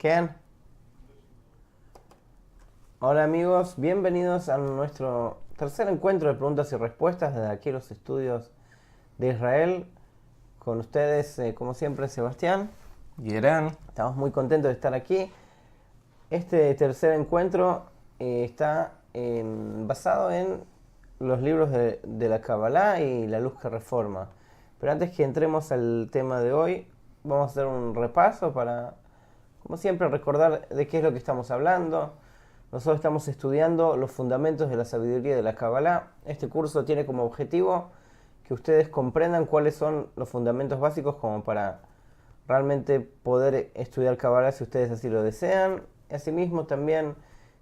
¿Qué? Hola amigos, bienvenidos a nuestro tercer encuentro de preguntas y respuestas desde aquí los estudios de Israel. Con ustedes, como siempre, Sebastián. Irán. Estamos muy contentos de estar aquí. Este tercer encuentro está basado en los libros de la Kabbalah y la luz que reforma. Pero antes que entremos al tema de hoy, vamos a hacer un repaso para, como siempre, recordar de qué es lo que estamos hablando. Nosotros estamos estudiando los fundamentos de la sabiduría de la Kabbalah. Este curso tiene como objetivo que ustedes comprendan cuáles son los fundamentos básicos como para realmente poder estudiar Kabbalah si ustedes así lo desean. Asimismo también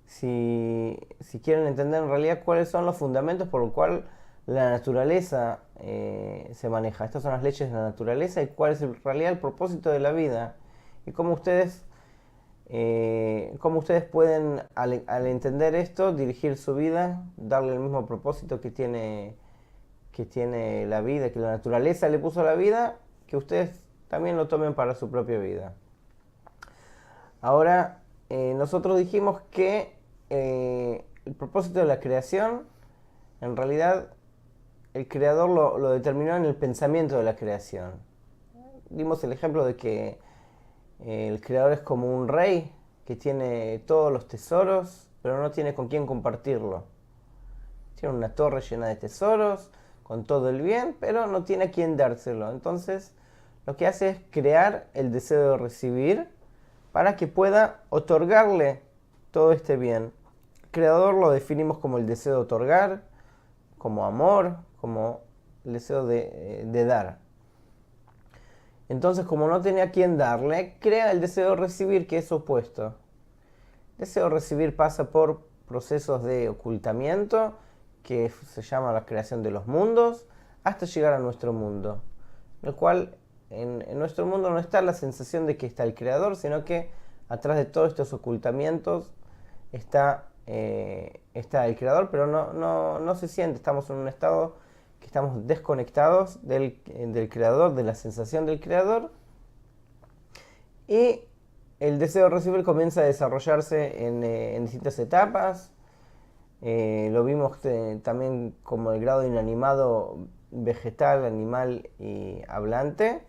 si quieren entender en realidad cuáles son los fundamentos por los cuales la naturaleza se maneja. Estas son las leyes de la naturaleza y cuál es en realidad el propósito de la vida y cómo ustedes pueden, al entender esto, dirigir su vida, darle el mismo propósito que tiene la vida, que la naturaleza le puso a la vida, que ustedes también lo tomen para su propia vida. Ahora, nosotros dijimos que el propósito de la creación, en realidad, el creador lo determinó en el pensamiento de la creación. Dimos el ejemplo de que el creador es como un rey que tiene todos los tesoros, pero no tiene con quién compartirlo. Tiene una torre llena de tesoros, con todo el bien, pero no tiene a quién dárselo. Entonces, lo que hace es crear el deseo de recibir para que pueda otorgarle todo este bien. El creador lo definimos como el deseo de otorgar, como amor, como el deseo de dar. Entonces, como no tenía a quién darle, crea el deseo de recibir, que es opuesto. El deseo de recibir pasa por procesos de ocultamiento, que se llama la creación de los mundos, hasta llegar a nuestro mundo. El cual, en nuestro mundo no está la sensación de que está el creador, sino que atrás de todos estos ocultamientos está el creador, pero no se siente, estamos en un estado que estamos desconectados del creador, de la sensación del creador, y el deseo de recibir comienza a desarrollarse en distintas etapas. Lo vimos también como el grado inanimado, vegetal, animal y hablante.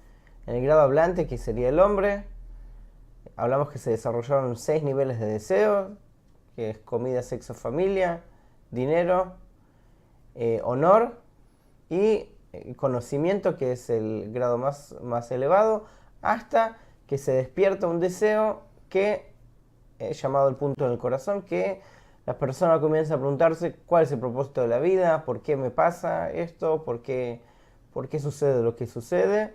En el grado hablante, que sería el hombre, hablamos que se desarrollaron 6 niveles de deseo, que es comida, sexo, familia, dinero, honor y conocimiento, que es el grado más elevado, hasta que se despierta un deseo que es llamado el punto del corazón, que la persona comienza a preguntarse cuál es el propósito de la vida, por qué me pasa esto, por qué sucede lo que sucede,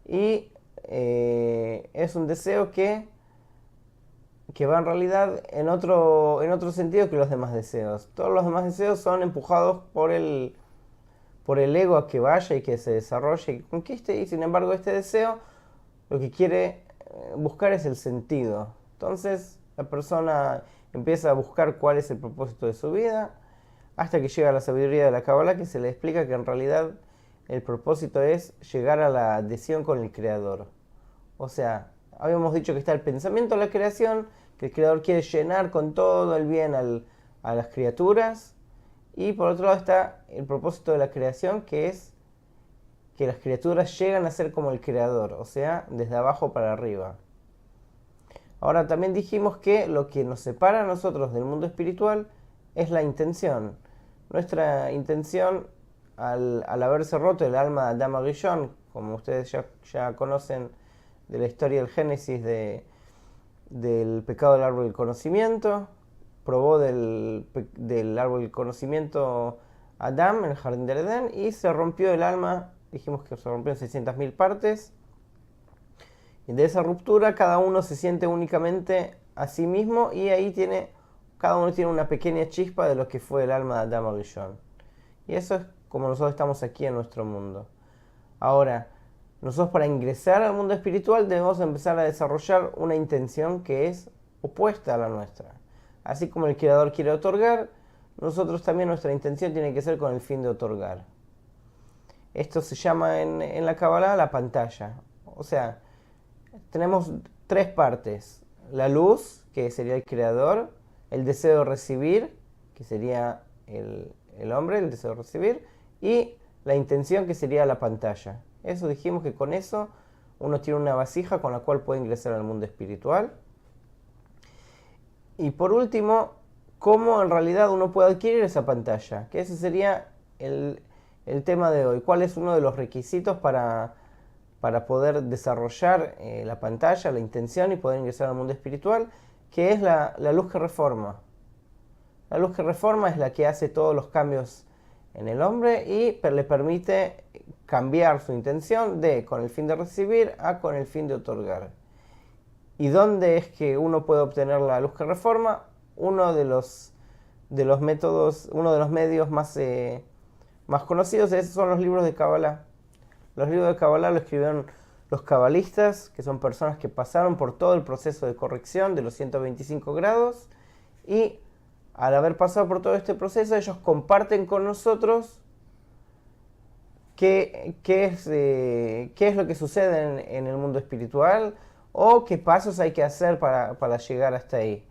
y es un deseo que va en realidad en otro sentido que los demás deseos. Todos los demás deseos son empujados por el ego a que vaya y que se desarrolle y que conquiste, y sin embargo este deseo lo que quiere buscar es el sentido. Entonces la persona empieza a buscar cuál es el propósito de su vida, hasta que llega a la sabiduría de la Kabbalah, que se le explica que en realidad el propósito es llegar a la adhesión con el creador. O sea, habíamos dicho que está el pensamiento de la creación, que el creador quiere llenar con todo el bien a las criaturas, y por otro lado está el propósito de la creación, que es que las criaturas llegan a ser como el creador, o sea, desde abajo para arriba. Ahora también dijimos que lo que nos separa a nosotros del mundo espiritual es la intención. Nuestra intención, al haberse roto el alma de Adam Arishon, como ustedes ya conocen de la historia del Génesis del pecado del árbol del conocimiento, probó del árbol del conocimiento Adán en el jardín del Edén y se rompió el alma. Dijimos que se rompió en 600.000 partes, y de esa ruptura cada uno se siente únicamente a sí mismo, y ahí cada uno tiene una pequeña chispa de lo que fue el alma de Adam Arishon. Y eso es como nosotros estamos aquí en nuestro mundo. Ahora, nosotros para ingresar al mundo espiritual debemos empezar a desarrollar una intención que es opuesta a la nuestra. Así como el creador quiere otorgar, nosotros también nuestra intención tiene que ser con el fin de otorgar. Esto se llama en la Kabbalah la pantalla. O sea, tenemos 3 partes. la luz, que sería el creador, el deseo de recibir, que sería el hombre, el deseo de recibir, y la intención, que sería la pantalla. Eso dijimos que con eso uno tiene una vasija con la cual puede ingresar al mundo espiritual. Y por último, cómo en realidad uno puede adquirir esa pantalla, que ese sería el tema de hoy. ¿Cuál es uno de los requisitos para poder desarrollar la pantalla, la intención y poder ingresar al mundo espiritual? Que es la luz que reforma. La luz que reforma es la que hace todos los cambios en el hombre y le permite cambiar su intención de con el fin de recibir a con el fin de otorgar. ¿Y dónde es que uno puede obtener la luz que reforma? Uno de los métodos, uno de los medios más conocidos son los libros de Kabbalah. Los libros de Kabbalah lo escribieron los cabalistas, que son personas que pasaron por todo el proceso de corrección de los 125 grados, y al haber pasado por todo este proceso, ellos comparten con nosotros qué es lo que sucede en el mundo espiritual, o qué pasos hay que hacer para llegar hasta ahí.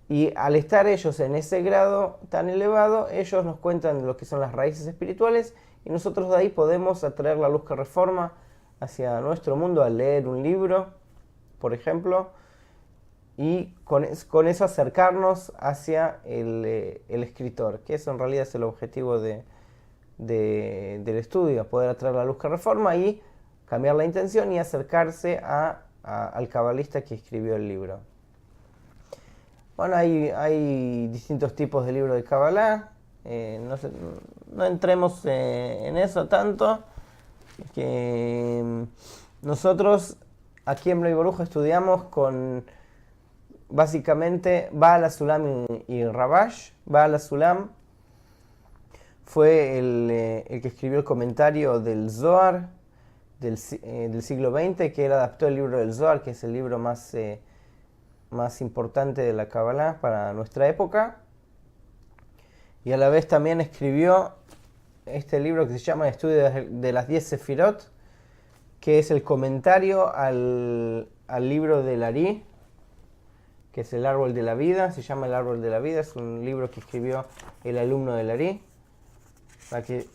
Y al estar ellos en ese grado tan elevado, ellos nos cuentan lo que son las raíces espirituales, y nosotros de ahí podemos atraer la luz que reforma hacia nuestro mundo al leer un libro, por ejemplo, y con eso acercarnos hacia el escritor, que eso en realidad es el objetivo del estudio, poder atraer la luz que reforma y cambiar la intención y acercarse al cabalista que escribió el libro. Bueno, hay distintos tipos de libros de Kabbalah, no entremos en eso tanto, que nosotros aquí en Bnei Baruch estudiamos con básicamente Baal HaSulam y Rabash. Baal HaSulam fue el que escribió el comentario del Zohar del siglo XX, que él adaptó el libro del Zohar, que es el libro más importante de la Kabbalah para nuestra época, y a la vez también escribió este libro que se llama Estudio de las 10 Sefirot, que es el comentario al libro del Ari, que es el árbol de la vida. Se llama el árbol de la vida, es un libro que escribió el alumno del Ari. Para que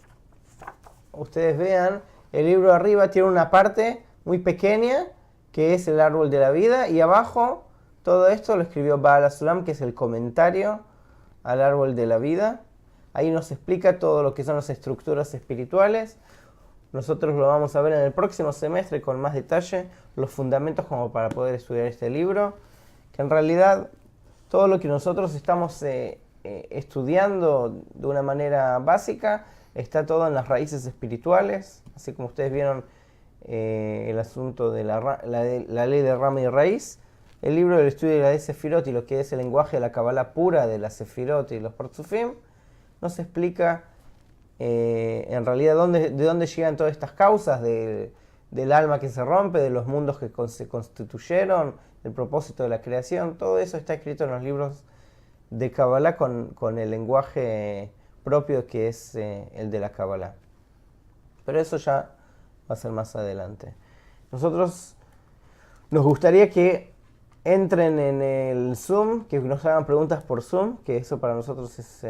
ustedes vean, el libro de arriba tiene una parte muy pequeña que es el árbol de la vida, y abajo todo esto lo escribió Baal HaSulam, que es el comentario al árbol de la vida. Ahí nos explica todo lo que son las estructuras espirituales. Nosotros lo vamos a ver en el próximo semestre con más detalle, los fundamentos como para poder estudiar este libro, que en realidad todo lo que nosotros estamos estudiando de una manera básica está todo en las raíces espirituales, así como ustedes vieron el asunto de la ley de rama y raíz. El libro del estudio de la de Sefirot y lo que es el lenguaje de la Kabbalah pura de la Sefirot y los Partzufim nos explica en realidad de dónde llegan todas estas causas del alma que se rompe, de los mundos que se constituyeron, del propósito de la creación. Todo eso está escrito en los libros de Kabbalah con el lenguaje propio que es el de la Kabbalah. Pero eso ya va a ser más adelante. Nosotros nos gustaría que entren en el Zoom, que nos hagan preguntas por Zoom, que eso para nosotros es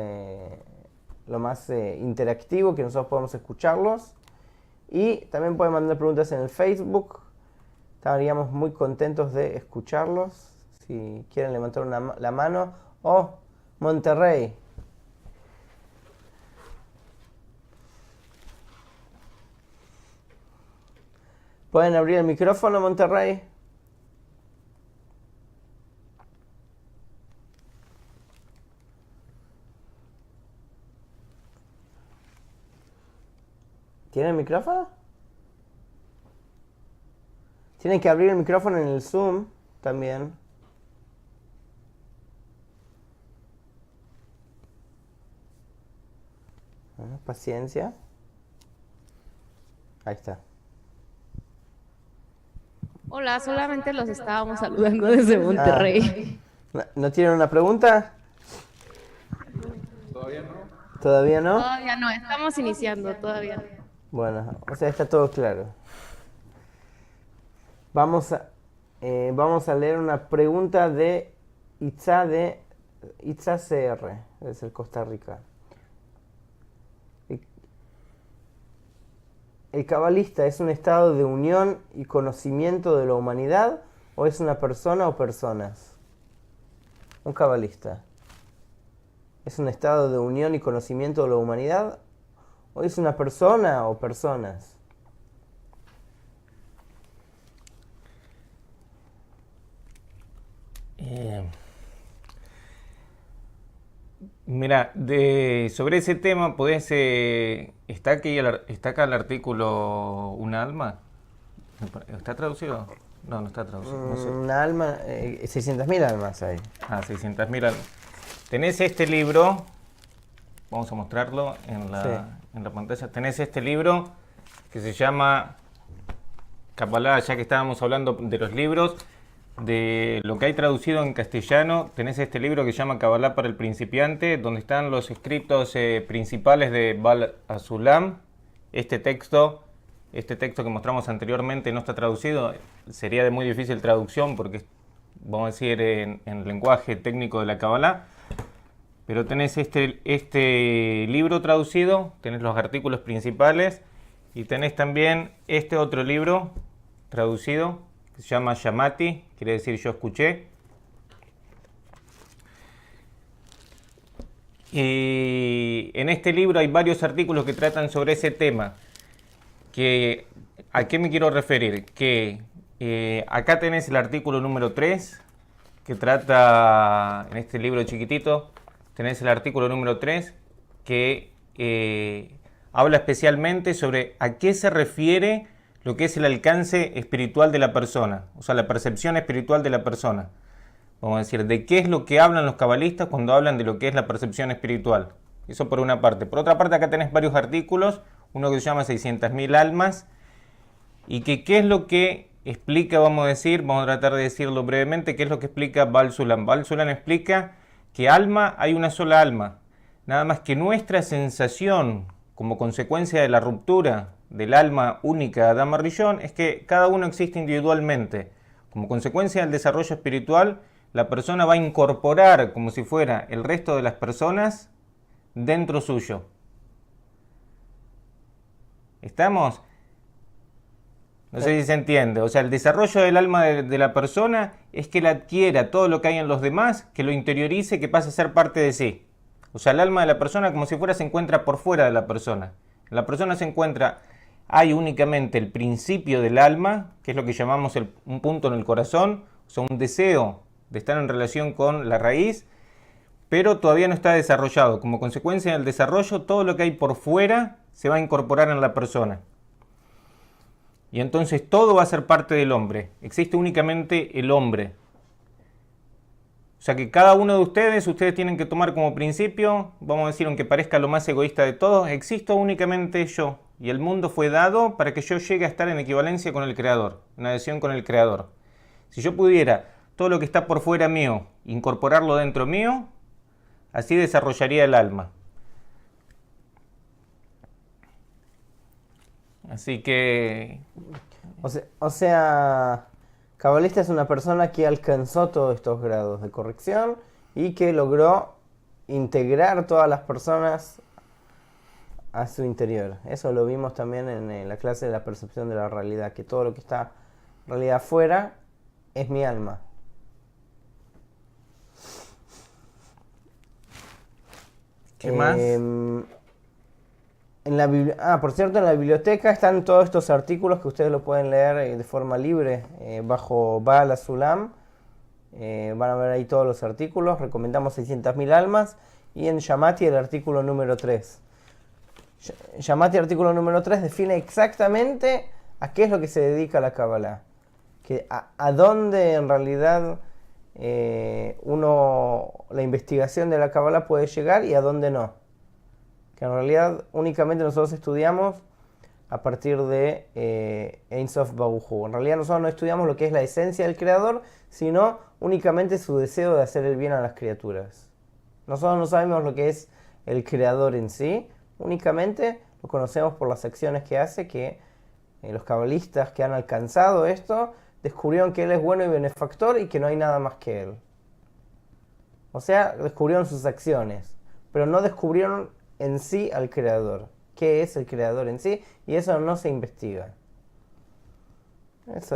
lo más interactivo, que nosotros podemos escucharlos. Y también pueden mandar preguntas en el Facebook. Estaríamos muy contentos de escucharlos. Si quieren levantar la mano. Oh, Monterrey. ¿Pueden abrir el micrófono, Monterrey? ¿Tienen micrófono? Tienen que abrir el micrófono en el Zoom también. Paciencia. Ahí está. Hola, solamente los estábamos saludando desde Monterrey. ¿No tienen una pregunta? Todavía no. ¿Todavía no? Todavía no, estamos iniciando todavía. Bueno, o sea, está todo claro. Vamos a... Vamos a leer una pregunta de Itza CR, es el Costa Rica. ¿El cabalista es un estado de unión y conocimiento de la humanidad o es una persona o personas? Un cabalista. ¿Es un estado de unión y conocimiento de la humanidad o es una persona o personas? Mira, sobre ese tema podés, está acá el artículo Un alma. ¿Está traducido? No, no está traducido. No sé. Una alma, 600.000 almas hay. 600.000 almas. Tenés este libro, vamos a mostrarlo en la pantalla. Tenés este libro que se llama Kabbalah, ya que estábamos hablando de los libros. De lo que hay traducido en castellano, tenés este libro que se llama Kabbalah para el principiante, donde están los escritos principales de Baal HaSulam. Este texto que mostramos anteriormente no está traducido, sería de muy difícil traducción porque, vamos a decir, en el lenguaje técnico de la Kabbalah. Pero tenés este libro traducido, tenés los artículos principales y tenés también este otro libro traducido que se llama Shamati, quiere decir yo escuché. Y en este libro hay varios artículos que tratan sobre ese tema. ¿A qué me quiero referir? Que acá tenés el artículo número 3, que trata, en este libro chiquitito, tenés el artículo número 3, que habla especialmente sobre a qué se refiere lo que es el alcance espiritual de la persona, o sea, la percepción espiritual de la persona. Vamos a decir, de qué es lo que hablan los cabalistas cuando hablan de lo que es la percepción espiritual. Eso por una parte. Por otra parte, acá tenés varios artículos, uno que se llama 600.000 almas, y que qué es lo que explica, vamos a tratar de decirlo brevemente, qué es lo que explica Baal HaSulam. Baal HaSulam explica que alma hay una sola alma, nada más que nuestra sensación como consecuencia de la ruptura del alma única de Adán Rishon es que cada uno existe individualmente. Como consecuencia del desarrollo espiritual, la persona va a incorporar como si fuera el resto de las personas dentro suyo. ¿Estamos? No sé si se entiende. O sea, el desarrollo del alma de la persona es que la adquiera todo lo que hay en los demás, que lo interiorice, que pase a ser parte de sí. O sea, el alma de la persona como si fuera se encuentra por fuera de la persona. La persona se encuentra, hay únicamente el principio del alma, que es lo que llamamos un punto en el corazón, o sea, un deseo de estar en relación con la raíz, pero todavía no está desarrollado. Como consecuencia del desarrollo, todo lo que hay por fuera se va a incorporar en la persona. Y entonces todo va a ser parte del hombre. Existe únicamente el hombre. O sea que cada uno de ustedes tienen que tomar como principio, vamos a decir, aunque parezca lo más egoísta de todos, existo únicamente yo. Y el mundo fue dado para que yo llegue a estar en equivalencia con el Creador, en adhesión con el Creador. Si yo pudiera todo lo que está por fuera mío, incorporarlo dentro mío, así desarrollaría el alma. Así que... O sea, cabalista es una persona que alcanzó todos estos grados de corrección y que logró integrar todas las personas a su interior. Eso lo vimos también en la clase de la percepción de la realidad, que todo lo que está en realidad afuera es mi alma. ¿Qué más? Por cierto, en la biblioteca están todos estos artículos que ustedes lo pueden leer de forma libre bajo Baal HaSulam. Van a ver ahí todos los artículos. Recomendamos 600.000 almas. Y en Shamati el artículo número 3. Shamati artículo número 3 define exactamente a qué es lo que se dedica la Kabbalah. A dónde en realidad la investigación de la Kabbalah puede llegar y a dónde no. Que en realidad únicamente nosotros estudiamos a partir de Ein Sof Baruj Hu. En realidad nosotros no estudiamos lo que es la esencia del Creador, sino únicamente su deseo de hacer el bien a las criaturas. Nosotros no sabemos lo que es el Creador en sí, únicamente lo conocemos por las acciones que hace, que los cabalistas que han alcanzado esto descubrieron que Él es bueno y benefactor y que no hay nada más que Él. O sea, descubrieron sus acciones, pero no descubrieron en sí al Creador. ¿Qué es el Creador en sí? Y eso no se investiga. Eso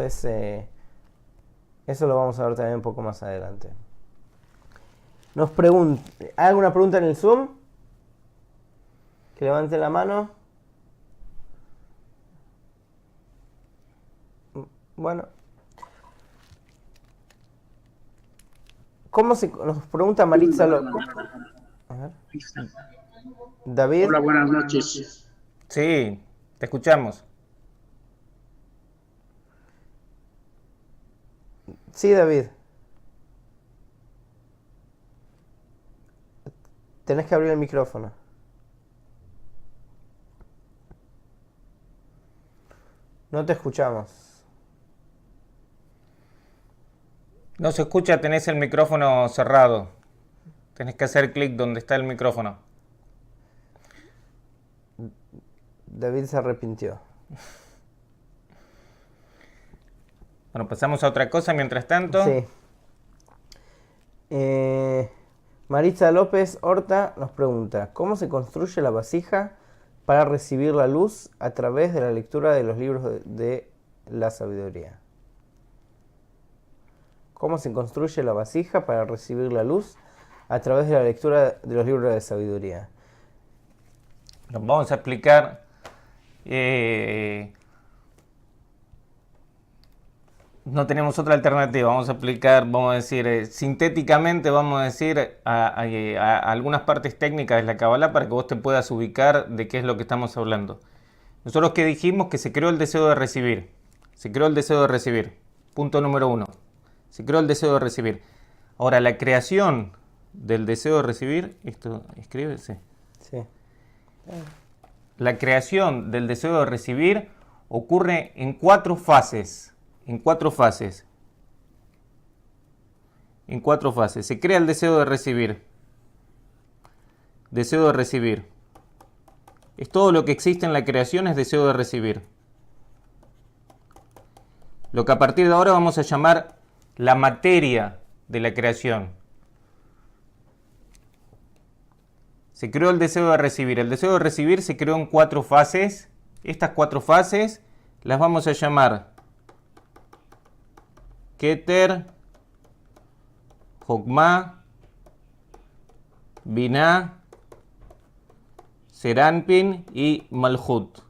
lo vamos a ver también un poco más adelante. ¿Hay alguna pregunta en el Zoom? Que levante la mano. Bueno. Nos pregunta Maritza López? A ver. David. Hola, buenas noches. Sí, te escuchamos. Sí, David. Tenés que abrir el micrófono. No te escuchamos. No se escucha, tenés el micrófono cerrado. Tenés que hacer clic donde está el micrófono. David se arrepintió. Bueno, pasamos a otra cosa mientras tanto. Sí. Maritza López Horta nos pregunta, ¿cómo se construye la vasija para recibir la luz a través de la lectura de los libros de la sabiduría? ¿Cómo se construye la vasija para recibir la luz a través de la lectura de los libros de sabiduría? Nos vamos a explicar. No tenemos otra alternativa. Vamos a explicar, vamos a decir, sintéticamente, vamos a decir a algunas partes técnicas de la Kabbalah para que vos te puedas ubicar de qué es lo que estamos hablando. Nosotros que dijimos que se creó el deseo de recibir. Se creó el deseo de recibir. Punto número 1. Se creó el deseo de recibir. Ahora, la creación del deseo de recibir, esto escribe, sí. Sí. La creación del deseo de recibir ocurre en 4 fases. En 4 fases. En 4 fases. Se crea el deseo de recibir. Deseo de recibir. Es todo lo que existe en la creación, es deseo de recibir. Lo que a partir de ahora vamos a llamar la materia de la creación. Se creó el deseo de recibir. El deseo de recibir se creó en 4 fases. Estas 4 fases las vamos a llamar Keter, Jokmah, Binah, Seranpin y Malhut.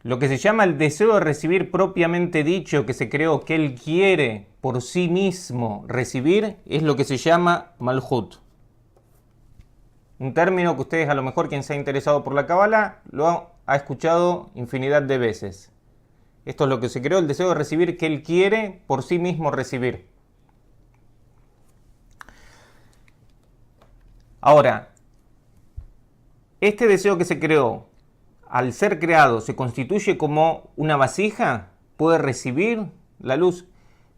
Lo que se llama el deseo de recibir propiamente dicho, que se creó, que él quiere por sí mismo recibir, es lo que se llama Malhut. Un término que ustedes, a lo mejor quien se ha interesado por la Kabbalah, lo ha escuchado infinidad de veces. Esto es lo que se creó, el deseo de recibir, que él quiere por sí mismo recibir. Ahora, este deseo que se creó, al ser creado, ¿se constituye como una vasija? ¿Puede recibir la luz?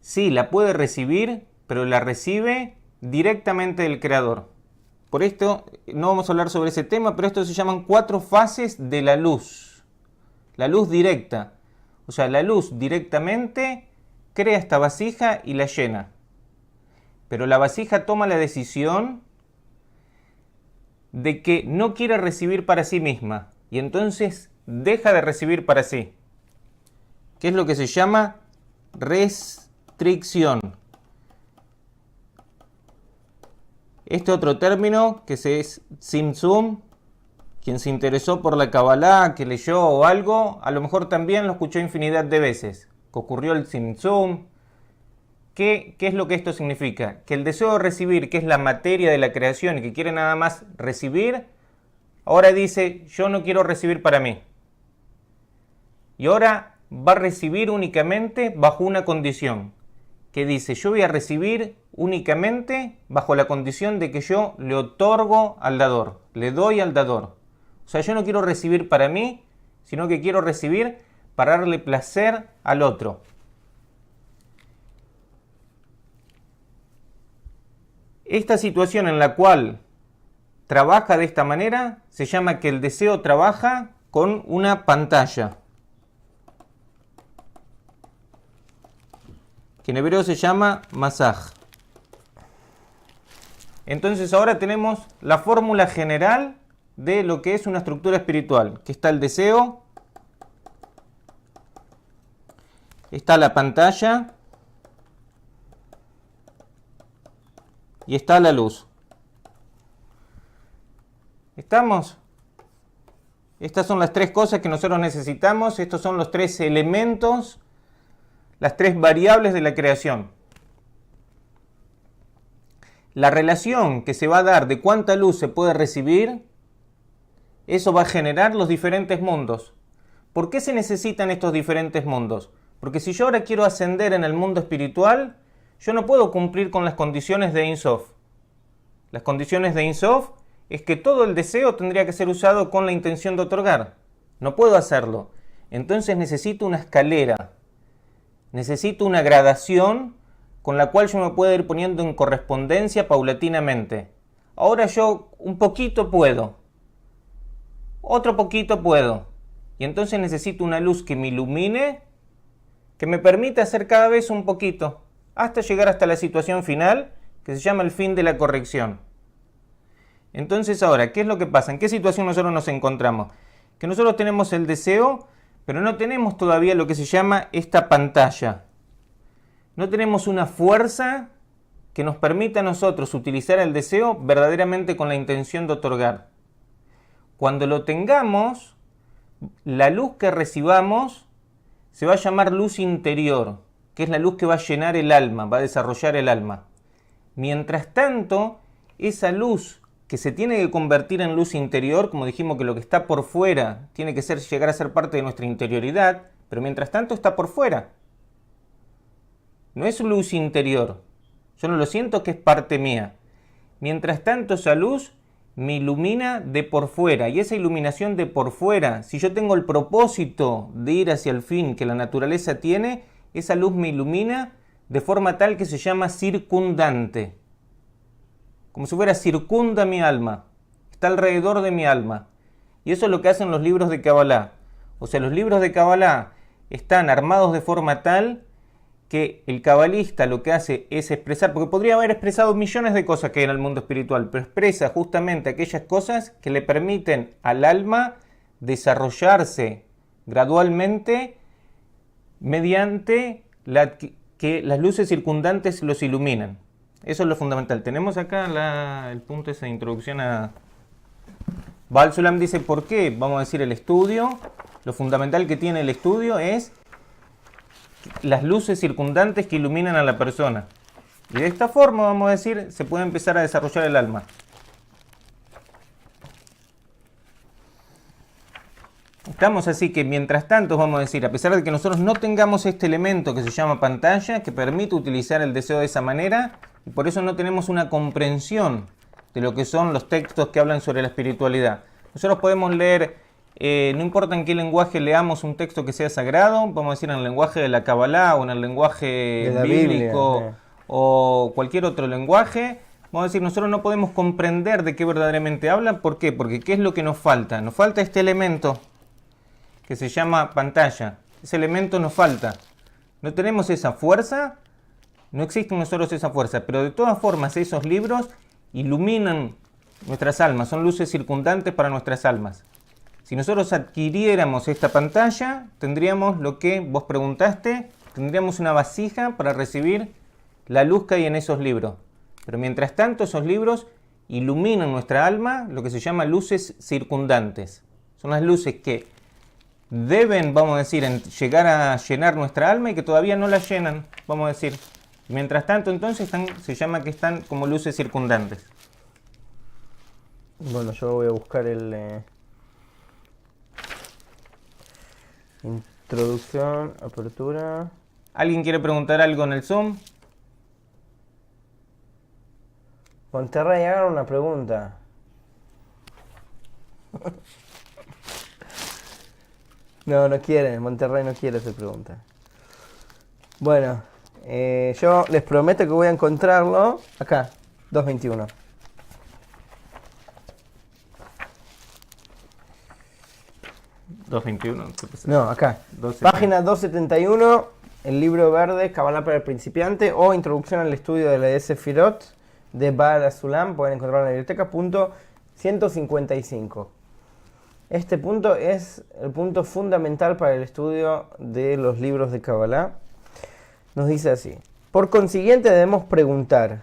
Sí, la puede recibir, pero la recibe directamente del Creador. Por esto, no vamos a hablar sobre ese tema, pero esto se llaman 4 fases de la luz. La luz directa. O sea, la luz directamente crea esta vasija y la llena. Pero la vasija toma la decisión de que no quiere recibir para sí misma. Y entonces deja de recibir para sí. ¿Qué es lo que se llama restricción? Este otro término que es Tzimtzum, quien se interesó por la Kabbalah, que leyó o algo, a lo mejor también lo escuchó infinidad de veces. Que ocurrió el Tzimtzum. ¿Qué es lo que esto significa? Que el deseo de recibir, que es la materia de la creación y que quiere nada más recibir, ahora dice, yo no quiero recibir para mí. Y ahora va a recibir únicamente bajo una condición. Que dice, yo voy a recibir únicamente bajo la condición de que yo le otorgo al dador. Le doy al dador. O sea, yo no quiero recibir para mí, sino que quiero recibir para darle placer al otro. Esta situación en la cual trabaja de esta manera se llama que el deseo trabaja con una pantalla. que en hebreo se llama masaj. Entonces ahora tenemos la fórmula general de lo que es una estructura espiritual, que está el deseo, está la pantalla y está la luz. ¿Estamos? Estas son las tres cosas que nosotros necesitamos, estos son los tres elementos, las tres variables de la creación. La relación que se va a dar de cuánta luz se puede recibir, eso va a generar los diferentes mundos. ¿Por qué se necesitan estos diferentes mundos? Porque si yo ahora quiero ascender en el mundo espiritual, yo no puedo cumplir con las condiciones de Ein Sof. Las condiciones de Ein Sof es que todo el deseo tendría que ser usado con la intención de otorgar. No puedo hacerlo. Entonces necesito una escalera. Necesito una gradación con la cual yo me puedo ir poniendo en correspondencia paulatinamente. Ahora yo un poquito puedo. Otro poquito puedo. Y entonces necesito una luz que me ilumine, que me permita hacer cada vez un poquito, hasta llegar hasta la situación final, que se llama el fin de la corrección. Entonces ahora, ¿qué es lo que pasa? ¿En qué situación nosotros nos encontramos? Que nosotros tenemos el deseo, pero no tenemos todavía lo que se llama esta pantalla. No tenemos una fuerza que nos permita a nosotros utilizar el deseo verdaderamente con la intención de otorgar. Cuando lo tengamos, la luz que recibamos se va a llamar luz interior, que es la luz que va a llenar el alma, va a desarrollar el alma. Mientras tanto, esa luz que se tiene que convertir en luz interior, como dijimos que lo que está por fuera tiene que llegar a ser parte de nuestra interioridad, pero mientras tanto está por fuera. No es luz interior. Yo no lo siento que es parte mía. Mientras tanto, esa luz me ilumina de por fuera. Y esa iluminación de por fuera, si yo tengo el propósito de ir hacia el fin que la naturaleza tiene, esa luz me ilumina de forma tal que se llama circundante. Como si fuera circunda mi alma. Está alrededor de mi alma. Y eso es lo que hacen los libros de Kabbalah. O sea, los libros de Kabbalah están armados de forma tal que el cabalista lo que hace es expresar, porque podría haber expresado millones de cosas que hay en el mundo espiritual, pero expresa justamente aquellas cosas que le permiten al alma desarrollarse gradualmente mediante que las luces circundantes los iluminan. Eso es lo fundamental. Tenemos acá el punto esa introducción a... Baal Sulam dice, ¿por qué? Vamos a decir el estudio. Lo fundamental que tiene el estudio es las luces circundantes que iluminan a la persona. Y de esta forma, vamos a decir, se puede empezar a desarrollar el alma. Estamos así que mientras tanto, vamos a decir, a pesar de que nosotros no tengamos este elemento que se llama pantalla, que permite utilizar el deseo de esa manera, y por eso no tenemos una comprensión de lo que son los textos que hablan sobre la espiritualidad. Nosotros podemos leer, no importa en qué lenguaje leamos un texto que sea sagrado, vamos a decir en el lenguaje de la Kabbalah o en el lenguaje bíblico Biblia, o cualquier otro lenguaje, vamos a decir, nosotros no podemos comprender de qué verdaderamente habla. ¿Por qué? Porque ¿qué es lo que nos falta? Nos falta este elemento que se llama pantalla. Ese elemento nos falta. No tenemos esa fuerza, no existe en nosotros esa fuerza, pero de todas formas esos libros iluminan nuestras almas, son luces circundantes para nuestras almas. Si nosotros adquiriéramos esta pantalla, tendríamos lo que vos preguntaste, tendríamos una vasija para recibir la luz que hay en esos libros. Pero mientras tanto, esos libros iluminan nuestra alma, lo que se llama luces circundantes. Son las luces que deben, vamos a decir, llegar a llenar nuestra alma y que todavía no la llenan, vamos a decir. Mientras tanto, entonces, se llama que están como luces circundantes. Bueno, yo voy a buscar el... introducción, apertura. ¿Alguien quiere preguntar algo en el Zoom? Monterrey, hagan una pregunta. No quieren, Monterrey no quiere hacer pregunta. Bueno, yo les prometo que voy a encontrarlo acá, 221. ¿221? No, acá. 271. Página 271, el libro verde, Kabbalah para el principiante, o Introducción al estudio de la Sefirot, de Baal HaSulam, pueden encontrarlo en la biblioteca, punto 155. Este punto es el punto fundamental para el estudio de los libros de Kabbalah. Nos dice así: por consiguiente debemos preguntar,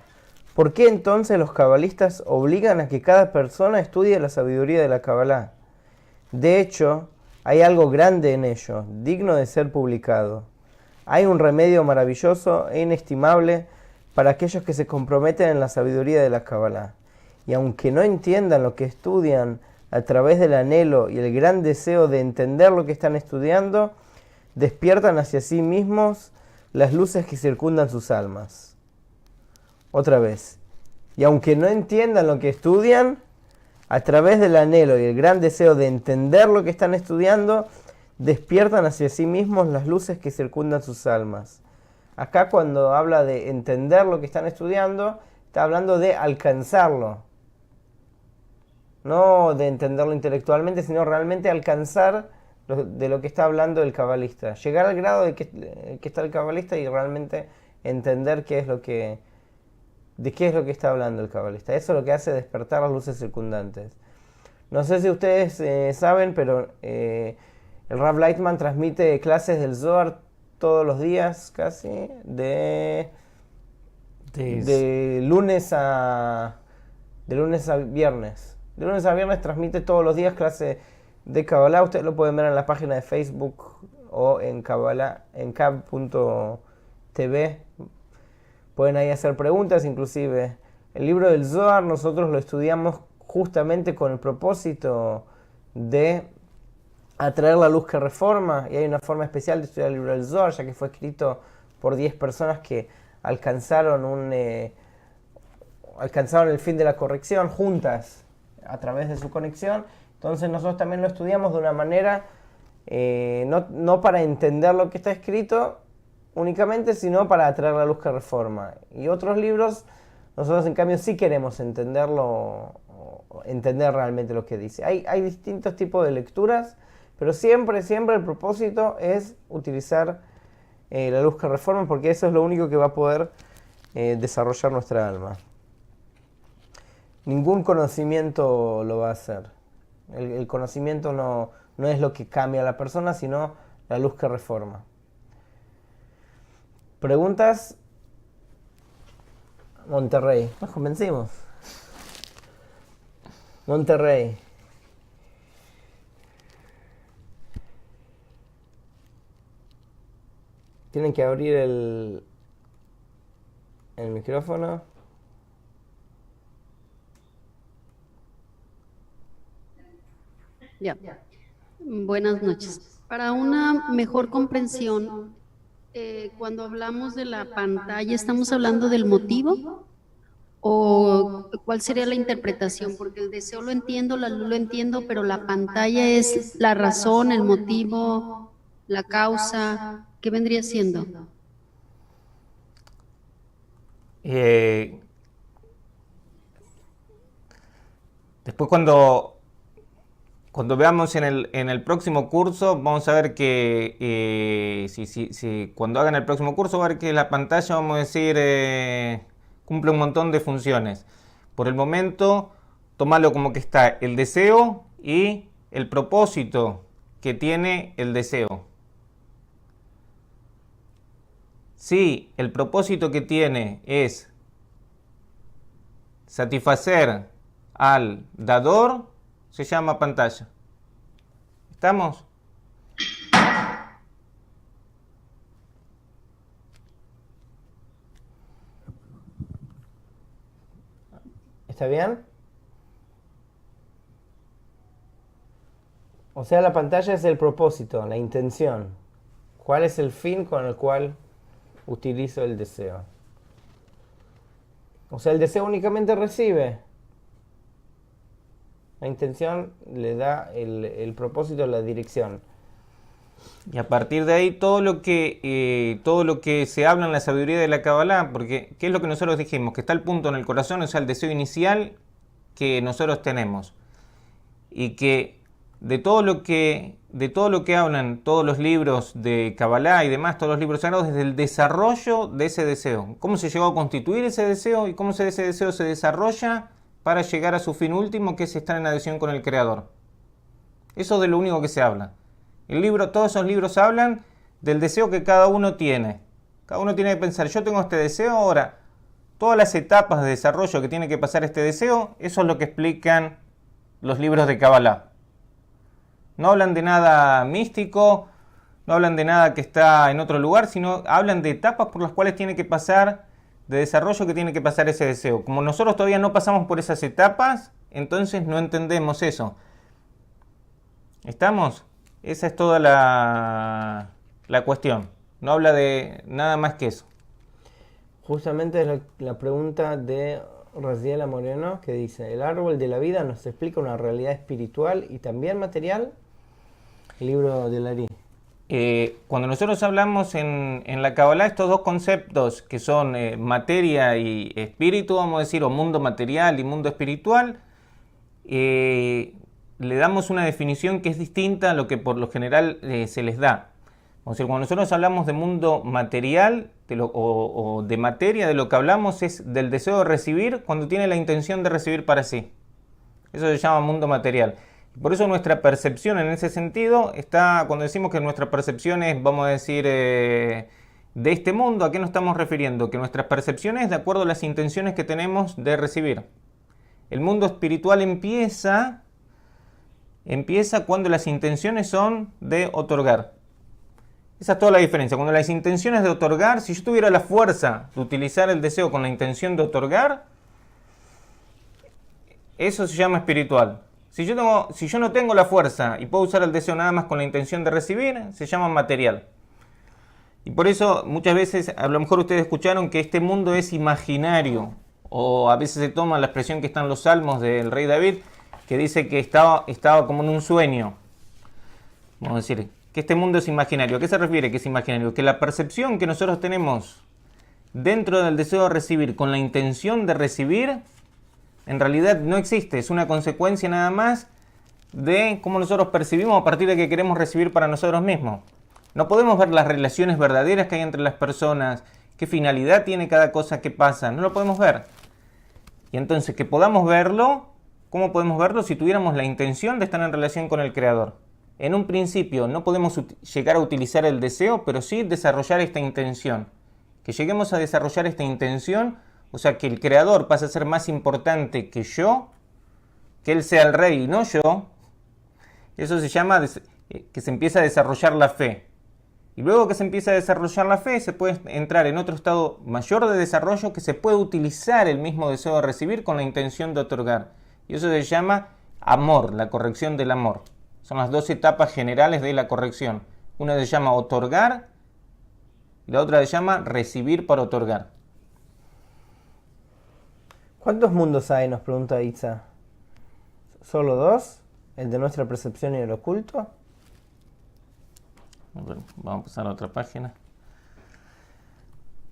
¿por qué entonces los cabalistas obligan a que cada persona estudie la sabiduría de la Kabbalah? De hecho, hay algo grande en ello, digno de ser publicado. Hay un remedio maravilloso e inestimable para aquellos que se comprometen en la sabiduría de la Kabbalah. Y aunque no entiendan lo que estudian, a través del anhelo y el gran deseo de entender lo que están estudiando, despiertan hacia sí mismos las luces que circundan sus almas. Otra vez. Y aunque no entiendan lo que estudian, a través del anhelo y el gran deseo de entender lo que están estudiando, despiertan hacia sí mismos las luces que circundan sus almas. Acá cuando habla de entender lo que están estudiando, está hablando de alcanzarlo. No de entenderlo intelectualmente, sino realmente alcanzar de lo que está hablando el cabalista. Llegar al grado de que está el cabalista y realmente entender de qué es lo que está hablando el cabalista. Eso es lo que hace despertar las luces circundantes. No sé si ustedes saben, pero el Rav Lightman transmite clases del Zohar todos los días, casi, de lunes a viernes. De lunes a viernes transmite todos los días clase de Kabbalah. Ustedes lo pueden ver en la página de Facebook o en Kabbalah, en kab.tv. Pueden ahí hacer preguntas, inclusive. El libro del Zohar nosotros lo estudiamos justamente con el propósito de atraer la luz que reforma, y hay una forma especial de estudiar el libro del Zohar, ya que fue escrito por 10 personas que alcanzaron el fin de la corrección juntas a través de su conexión. Entonces nosotros también lo estudiamos de una manera no para entender lo que está escrito únicamente, sino para atraer la luz que reforma. Y otros libros, nosotros en cambio sí queremos entenderlo, entender realmente lo que dice. Hay distintos tipos de lecturas, pero siempre el propósito es utilizar la luz que reforma, porque eso es lo único que va a poder desarrollar nuestra alma. Ningún conocimiento lo va a hacer. El conocimiento no es lo que cambia a la persona, sino la luz que reforma. ¿Preguntas? Monterrey. Nos convencimos. Monterrey. Tienen que abrir el micrófono. Ya. Buenas noches. Para una mejor comprensión, cuando hablamos de la pantalla, ¿estamos hablando del motivo? ¿O cuál sería la interpretación? Porque el deseo lo entiendo, la luz lo entiendo, pero la pantalla es la razón, el motivo, la causa. ¿Qué vendría siendo? Después cuando veamos en el próximo curso, vamos a ver que cuando hagan el próximo curso, va a ver que la pantalla, vamos a decir, cumple un montón de funciones. Por el momento, tómalo como que está el deseo y el propósito que tiene el deseo. Si el propósito que tiene es satisfacer al dador, se llama pantalla. ¿Estamos? ¿Está bien? O sea, la pantalla es el propósito, la intención. ¿Cuál es el fin con el cual utilizo el deseo? O sea, el deseo únicamente recibe. La intención le da el propósito, la dirección. Y a partir de ahí todo lo que se habla en la sabiduría de la Kabbalah, porque ¿qué es lo que nosotros dijimos? Que está el punto en el corazón, o sea, el deseo inicial que nosotros tenemos. Y que de todo lo que hablan todos los libros de Kabbalah y demás, todos los libros sagrados, desde el desarrollo de ese deseo. Cómo se llegó a constituir ese deseo y cómo ese deseo se desarrolla para llegar a su fin último, que es estar en adhesión con el Creador. Eso es de lo único que se habla. Todos esos libros hablan del deseo que cada uno tiene. Cada uno tiene que pensar, yo tengo este deseo, ahora, todas las etapas de desarrollo que tiene que pasar este deseo, eso es lo que explican los libros de Kabbalah. No hablan de nada místico, no hablan de nada que está en otro lugar, sino hablan de etapas por las cuales tiene que pasar, de desarrollo que tiene que pasar ese deseo. Como nosotros todavía no pasamos por esas etapas, entonces no entendemos eso. ¿Estamos? Esa es toda la cuestión. No habla de nada más que eso. Justamente es la pregunta de Raziela Moreno, que dice: ¿el árbol de la vida nos explica una realidad espiritual y también material? El libro de Larí. Cuando nosotros hablamos en la Kabbalah, estos dos conceptos que son materia y espíritu, vamos a decir, o mundo material y mundo espiritual, le damos una definición que es distinta a lo que por lo general se les da. O sea, cuando nosotros hablamos de mundo material o de materia, de lo que hablamos es del deseo de recibir cuando tiene la intención de recibir para sí. Eso se llama mundo material. Por eso nuestra percepción en ese sentido está, cuando decimos que nuestra percepción es, vamos a decir, de este mundo, ¿a qué nos estamos refiriendo? Que nuestras percepciones de acuerdo a las intenciones que tenemos de recibir. El mundo espiritual empieza cuando las intenciones son de otorgar. Esa es toda la diferencia. Cuando las intenciones de otorgar, si yo tuviera la fuerza de utilizar el deseo con la intención de otorgar, eso se llama espiritual. Si yo no tengo la fuerza y puedo usar el deseo nada más con la intención de recibir, se llama material. Y por eso muchas veces, a lo mejor ustedes escucharon que este mundo es imaginario, o a veces se toma la expresión que está en los salmos del rey David, que dice que estaba como en un sueño. Vamos a decir que este mundo es imaginario. ¿A qué se refiere que es imaginario? Que la percepción que nosotros tenemos dentro del deseo de recibir con la intención de recibir, en realidad no existe. Es una consecuencia nada más de cómo nosotros percibimos a partir de que queremos recibir para nosotros mismos. No podemos ver las relaciones verdaderas que hay entre las personas, qué finalidad tiene cada cosa que pasa. No lo podemos ver. Y entonces, que podamos verlo, ¿cómo podemos verlo? Si tuviéramos la intención de estar en relación con el Creador. En un principio no podemos llegar a utilizar el deseo, pero sí desarrollar esta intención. Que lleguemos a desarrollar esta intención, o sea, que el Creador pase a ser más importante que yo, que Él sea el Rey y no yo. Eso se llama que se empieza a desarrollar la fe. Y luego que se empieza a desarrollar la fe, se puede entrar en otro estado mayor de desarrollo, que se puede utilizar el mismo deseo de recibir con la intención de otorgar. Y eso se llama amor, la corrección del amor. Son las dos etapas generales de la corrección. Una se llama otorgar y la otra se llama recibir para otorgar. ¿Cuántos mundos hay? Nos pregunta Itza. ¿Solo dos? ¿El de nuestra percepción y el oculto? Bueno, vamos a pasar a otra página.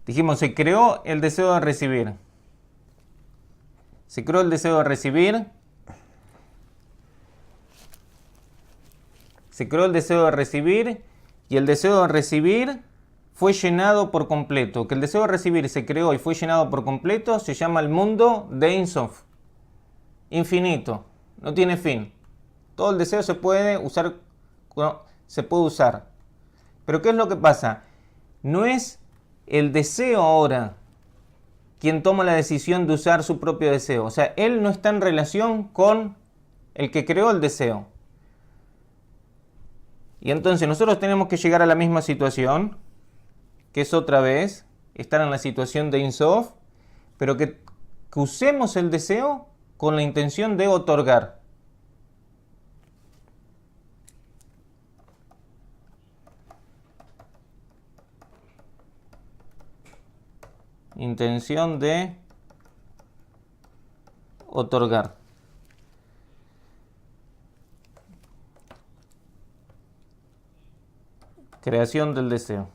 Dijimos, se creó el deseo de recibir. Se creó el deseo de recibir. Se creó el deseo de recibir y el deseo de recibir fue llenado por completo. Que el deseo de recibir se creó y fue llenado por completo se llama el mundo de Ein Sof. Infinito, no tiene fin. Todo el deseo se puede usar. Pero ¿qué es lo que pasa? No es el deseo ahora quien toma la decisión de usar su propio deseo. O sea, él no está en relación con el que creó el deseo. Y entonces nosotros tenemos que llegar a la misma situación, que es otra vez estar en la situación de Ein Sof, pero que usemos el deseo con la intención de otorgar. Intención de otorgar. Creación del deseo.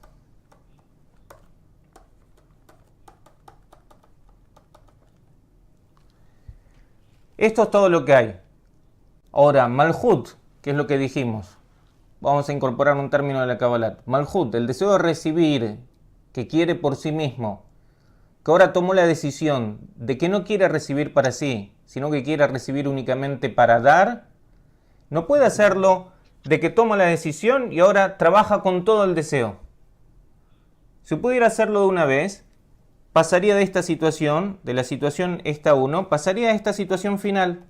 Esto es todo lo que hay. Ahora, Malhut, ¿qué es lo que dijimos? Vamos a incorporar un término de la Kabbalah. Malhut, el deseo de recibir, que quiere por sí mismo, que ahora tomó la decisión de que no quiere recibir para sí, sino que quiere recibir únicamente para dar, no puede hacerlo de que toma la decisión y ahora trabaja con todo el deseo. Si pudiera hacerlo de una vez, pasaría de esta situación, de la situación esta 1, pasaría a esta situación final.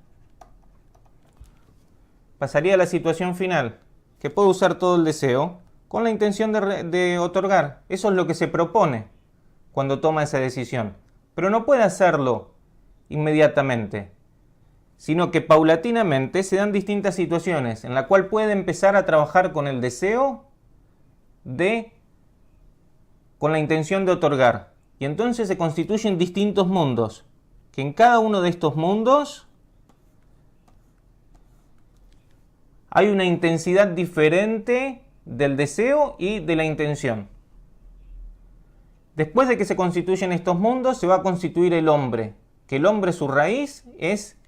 Pasaría a la situación final, que puede usar todo el deseo con la intención de otorgar. Eso es lo que se propone cuando toma esa decisión. Pero no puede hacerlo inmediatamente, sino que paulatinamente se dan distintas situaciones en la cual puede empezar a trabajar con el deseo con la intención de otorgar. Y entonces se constituyen distintos mundos, que en cada uno de estos mundos hay una intensidad diferente del deseo y de la intención. Después de que se constituyen estos mundos, se va a constituir el hombre, que el hombre, su raíz es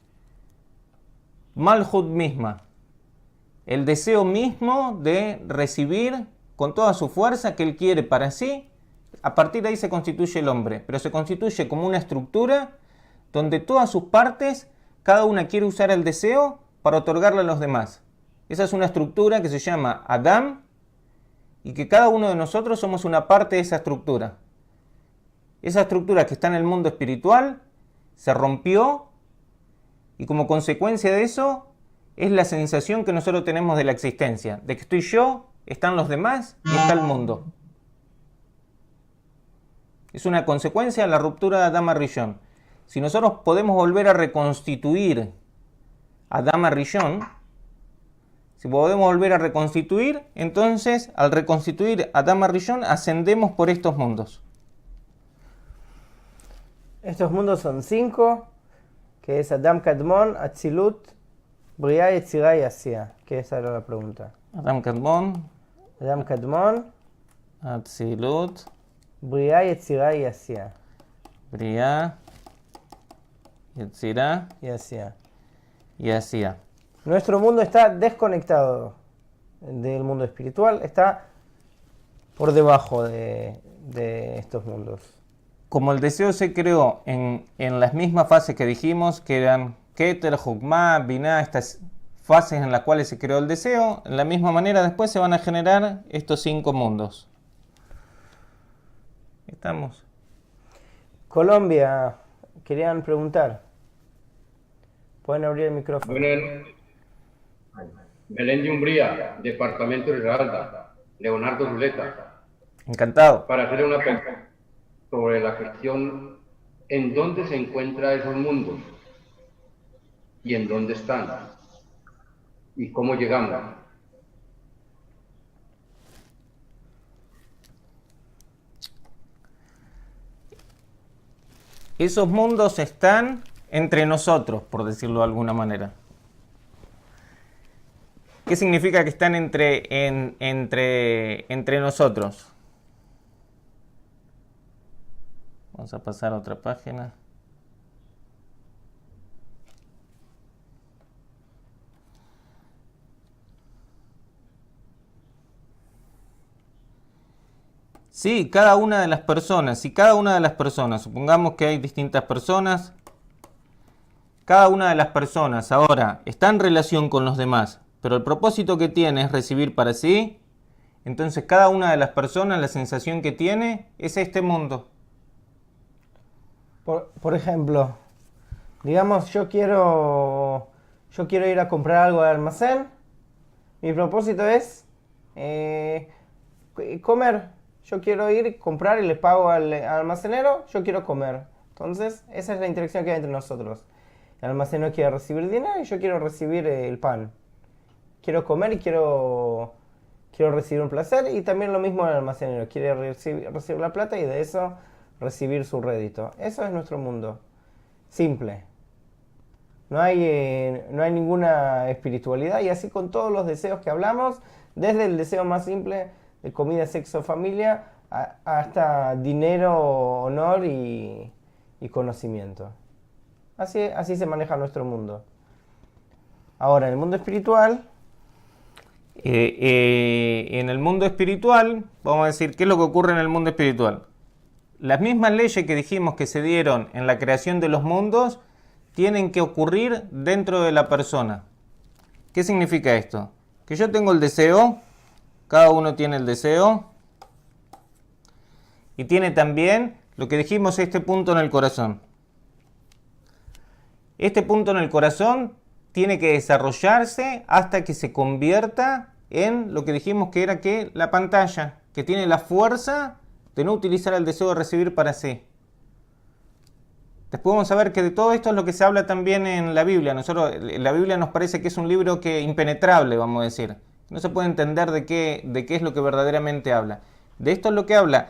Malhut misma, el deseo mismo de recibir con toda su fuerza que él quiere para sí. A partir de ahí se constituye el hombre, pero se constituye como una estructura donde todas sus partes, cada una quiere usar el deseo para otorgarle a los demás. Esa es una estructura que se llama Adam y que cada uno de nosotros somos una parte de esa estructura. Esa estructura que está en el mundo espiritual se rompió y como consecuencia de eso es la sensación que nosotros tenemos de la existencia, de que estoy yo, están los demás y está el mundo. Es una consecuencia de la ruptura de Adam Rishon. Si nosotros podemos volver a reconstituir Adam Rishon, si podemos volver a reconstituir, entonces al reconstituir Adam Rishon ascendemos por estos mundos. Estos mundos son 5, que es Adam Kadmon, Atzilut, Briah, Yetzirah y Asiya. Que esa era la pregunta. Adam Kadmon, Atzilut, Briah, Yetzirah y Asiya. Briah, Yetzirah Y Asiya. y Asiya. Nuestro mundo está desconectado del mundo espiritual, está por debajo de estos mundos. Como el deseo se creó en las mismas fases que dijimos, que eran Keter, Jukmah, Binah, estas fases en las cuales se creó el deseo, en la misma manera después se van a generar estos 5 mundos. ¿Estamos? Colombia, querían preguntar. Pueden abrir el micrófono. Belén de Umbría, departamento de Risaralda, Leonardo Zuleta. Encantado. Para hacer una pregunta sobre la cuestión, ¿en dónde se encuentran esos mundos? ¿Y en dónde están? ¿Y cómo llegamos? Esos mundos están entre nosotros, por decirlo de alguna manera. ¿Qué significa que están entre nosotros? Vamos a pasar a otra página. Sí, cada una de las personas, supongamos que hay distintas personas, cada una de las personas ahora está en relación con los demás, pero el propósito que tiene es recibir para sí, entonces cada una de las personas, la sensación que tiene es este mundo. Por ejemplo, digamos, yo quiero ir a comprar algo al almacén. Mi propósito es comer. Yo quiero ir, comprar y le pago al almacenero. Yo quiero comer. Entonces, esa es la interacción que hay entre nosotros. El almacenero quiere recibir dinero y yo quiero recibir el pan. Quiero comer y quiero recibir un placer. Y también lo mismo el almacenero. Quiere recibir la plata y de eso recibir su rédito. Eso es nuestro mundo. Simple. No hay ninguna espiritualidad. Y así con todos los deseos que hablamos, desde el deseo más simple de comida, sexo, familia, hasta dinero, honor y conocimiento. Así se maneja nuestro mundo. Ahora, en el mundo espiritual, En el mundo espiritual, vamos a decir, ¿qué es lo que ocurre en el mundo espiritual? Las mismas leyes que dijimos que se dieron en la creación de los mundos tienen que ocurrir dentro de la persona. ¿Qué significa esto? Que yo tengo el deseo, cada uno tiene el deseo, y tiene también lo que dijimos, este punto en el corazón. Este punto en el corazón tiene que desarrollarse hasta que se convierta en lo que dijimos que era que la pantalla, que tiene la fuerza de no utilizar el deseo de recibir para sí. Después vamos a ver que de todo esto es lo que se habla también en la Biblia. La Biblia nos parece que es un libro impenetrable, vamos a decir. No se puede entender de qué es lo que verdaderamente habla. De esto es lo que habla.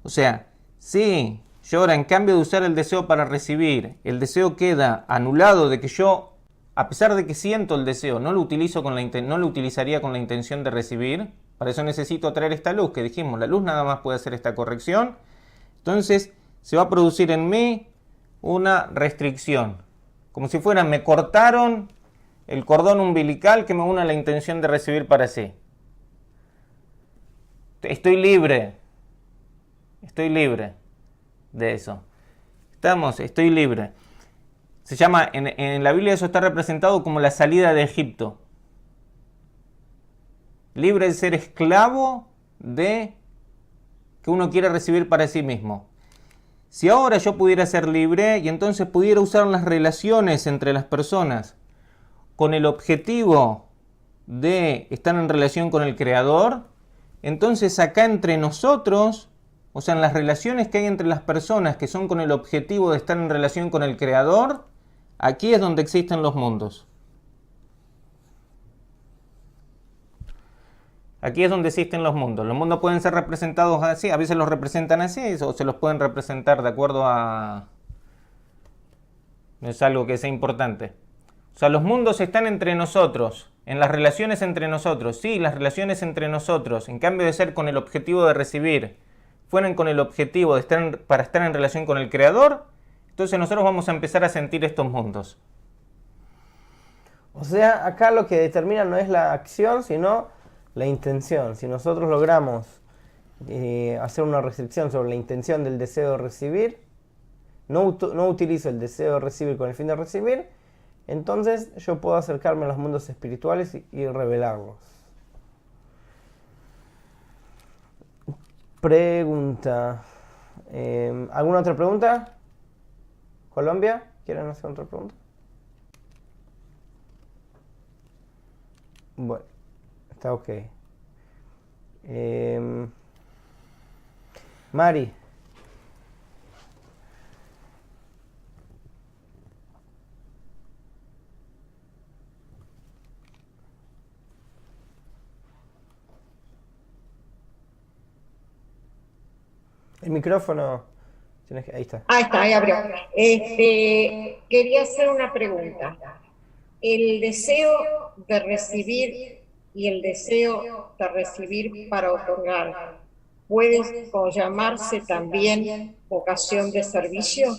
O sea, sí, yo ahora en cambio de usar el deseo para recibir, el deseo queda anulado de que yo, a pesar de que siento el deseo, no lo utilizaría con la intención de recibir. Para eso necesito traer esta luz, que dijimos, la luz nada más puede hacer esta corrección. Entonces se va a producir en mí una restricción. Como si fuera, me cortaron el cordón umbilical que me une a la intención de recibir para sí. Estoy libre de eso. Estoy libre. Se llama, en la Biblia eso está representado como la salida de Egipto. Libre de ser esclavo de que uno quiere recibir para sí mismo. Si ahora yo pudiera ser libre y entonces pudiera usar las relaciones entre las personas con el objetivo de estar en relación con el Creador, entonces acá entre nosotros, o sea, en las relaciones que hay entre las personas que son con el objetivo de estar en relación con el Creador, aquí es donde existen los mundos. Aquí es donde existen los mundos. Los mundos pueden ser representados así, a veces los representan así, o se los pueden representar de acuerdo a... No es algo que sea importante. O sea, los mundos están entre nosotros, en las relaciones entre nosotros. Sí, las relaciones entre nosotros, en cambio de ser con el objetivo de recibir, fueran con el objetivo de para estar en relación con el Creador, entonces nosotros vamos a empezar a sentir estos mundos. O sea, acá lo que determina no es la acción, sino la intención. Si nosotros logramos hacer una restricción sobre la intención del deseo de recibir, no utilizo el deseo de recibir con el fin de recibir, entonces yo puedo acercarme a los mundos espirituales y revelarlos. Pregunta. ¿Alguna otra pregunta? ¿Colombia? ¿Quieren hacer otra pregunta? Bueno, está ok. Mari. El micrófono. Ahí está. Ahí abrió. Quería hacer una pregunta. El deseo de recibir y el deseo de recibir para otorgar, ¿puede llamarse también vocación de servicio?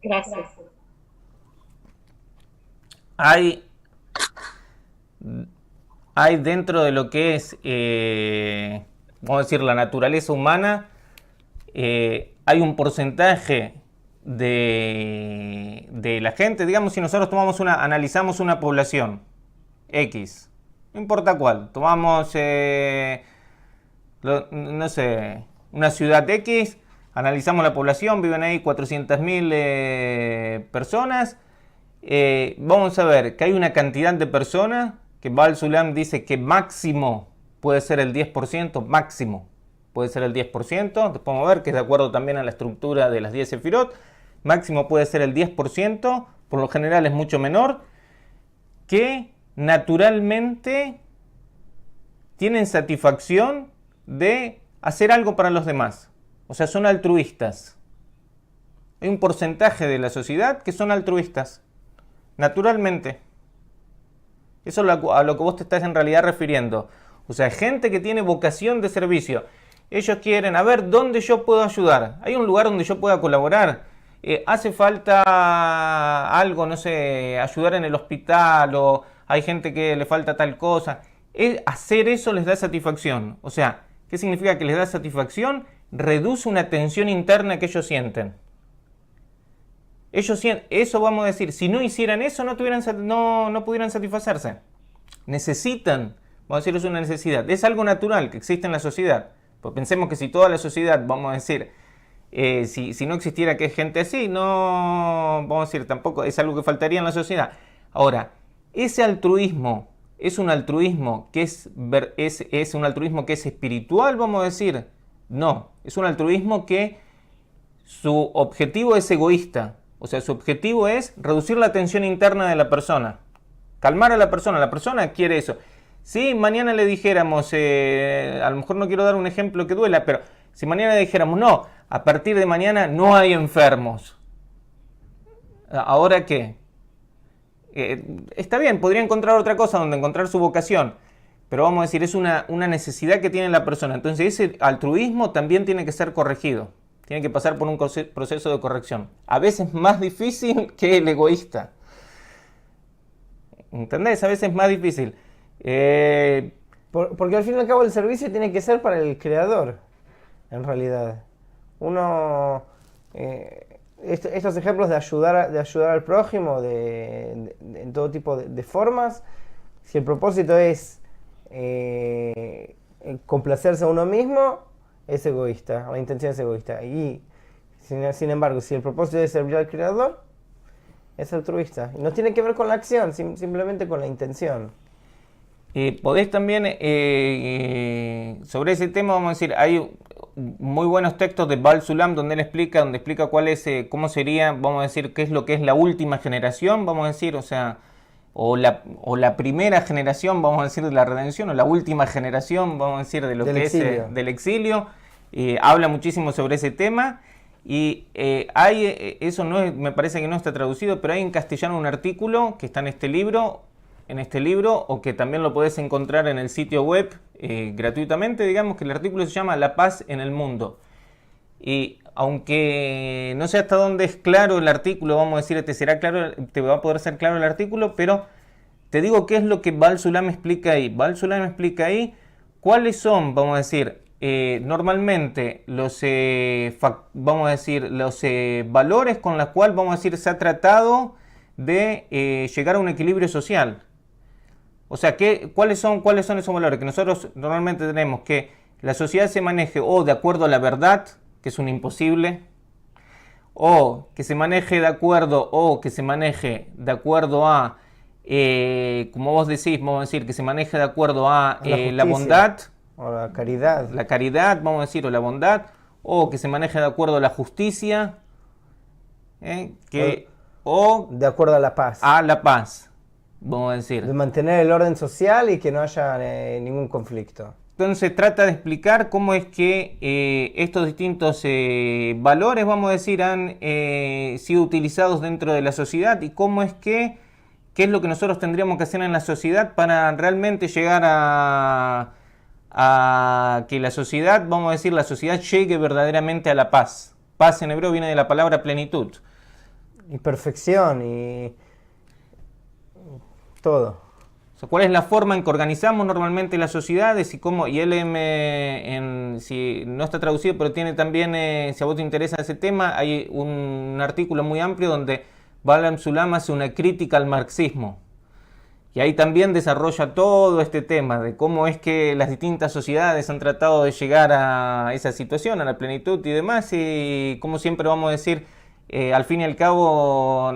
Gracias. Hay dentro de lo que es, vamos a decir, la naturaleza humana, hay un porcentaje de la gente, digamos, si nosotros analizamos una población X, no importa cuál, tomamos, no sé, una ciudad X, analizamos la población, viven ahí 400.000 personas, vamos a ver que hay una cantidad de personas que Baal Sulam dice que máximo puede ser el 10%, máximo puede ser el 10%, después vamos a ver que es de acuerdo también a la estructura de las 10 sefirot, máximo puede ser el 10%, por lo general es mucho menor, que naturalmente tienen satisfacción de hacer algo para los demás, o sea, son altruistas. Hay un porcentaje de la sociedad que son altruistas, naturalmente. Eso es a lo que vos te estás en realidad refiriendo. O sea, gente que tiene vocación de servicio. Ellos quieren, a ver, ¿dónde yo puedo ayudar? ¿Hay un lugar donde yo pueda colaborar? ¿Hace falta algo, no sé, ayudar en el hospital? ¿O hay gente que le falta tal cosa? hacer eso les da satisfacción. O sea, ¿qué significa que les da satisfacción? Reduce una tensión interna que ellos sienten. Eso vamos a decir, si no hicieran eso no pudieran satisfacerse. Necesitan, vamos a decir, es una necesidad. Es algo natural que existe en la sociedad. Pues pensemos que si toda la sociedad, vamos a decir, si no existiera que es gente así, no, vamos a decir, tampoco es algo que faltaría en la sociedad. Ahora, ese altruismo es un altruismo que es un altruismo que es espiritual, vamos a decir. No, es un altruismo que su objetivo es egoísta. O sea, su objetivo es reducir la tensión interna de la persona. Calmar a la persona quiere eso. Si mañana le dijéramos, a lo mejor no quiero dar un ejemplo que duela, pero si mañana le dijéramos, no, a partir de mañana no hay enfermos. ¿Ahora qué? Está bien, podría encontrar otra cosa donde encontrar su vocación, pero vamos a decir, es una necesidad que tiene la persona. Entonces ese altruismo también tiene que ser corregido. Tiene que pasar por un proceso de corrección. A veces más difícil que el egoísta. ¿Entendés? A veces más difícil. Porque al fin y al cabo el servicio tiene que ser para el creador, en realidad. Estos ejemplos de ayudar al prójimo en todo tipo de formas, si el propósito es complacerse a uno mismo, es egoísta, la intención es egoísta. Y sin embargo, si el propósito es servir al creador, es altruista. Y no tiene que ver con la acción, simplemente con la intención. Podés también, sobre ese tema, vamos a decir, hay muy buenos textos de Baal Sulam donde explica cuál es, cómo sería, vamos a decir, qué es lo que es la última generación, vamos a decir, o sea, o la primera generación, vamos a decir, de la redención, o la última generación, vamos a decir, de lo que es del exilio. Habla muchísimo sobre ese tema. Y eso me parece que no está traducido, pero hay en castellano un artículo que está en este libro, o que también lo podés encontrar en el sitio web gratuitamente, digamos, que el artículo se llama La paz en el mundo. Y aunque no sé hasta dónde es claro el artículo, vamos a decir, te va a poder ser claro el artículo, pero te digo qué es lo que Baal Sulam explica ahí. Baal Sulam explica ahí cuáles son, vamos a decir, normalmente los valores con los cuales, vamos a decir, se ha tratado de llegar a un equilibrio social. O sea, ¿cuáles son esos valores? Que nosotros normalmente tenemos que la sociedad se maneje o de acuerdo a la verdad, que es un imposible, o que se maneje de acuerdo a, como vos decís, vamos a decir, que se maneje de acuerdo a la bondad, o la caridad. La caridad, vamos a decir, o la bondad, o que se maneje de acuerdo a la justicia, o de acuerdo a la paz. A la paz, vamos a decir. De mantener el orden social y que no haya ningún conflicto. Entonces trata de explicar cómo es que estos distintos valores, vamos a decir, han sido utilizados dentro de la sociedad y cómo es qué es lo que nosotros tendríamos que hacer en la sociedad para realmente llegar a que la sociedad, vamos a decir, la sociedad llegue verdaderamente a la paz. Paz en hebreo viene de la palabra plenitud. Y perfección y todo. O sea, ¿cuál es la forma en que organizamos normalmente las sociedades? Si no está traducido, pero tiene también, si a vos te interesa ese tema, hay un artículo muy amplio donde Baal Sulam hace una crítica al marxismo. Y ahí también desarrolla todo este tema de cómo es que las distintas sociedades han tratado de llegar a esa situación, a la plenitud y demás, y como siempre vamos a decir, al fin y al cabo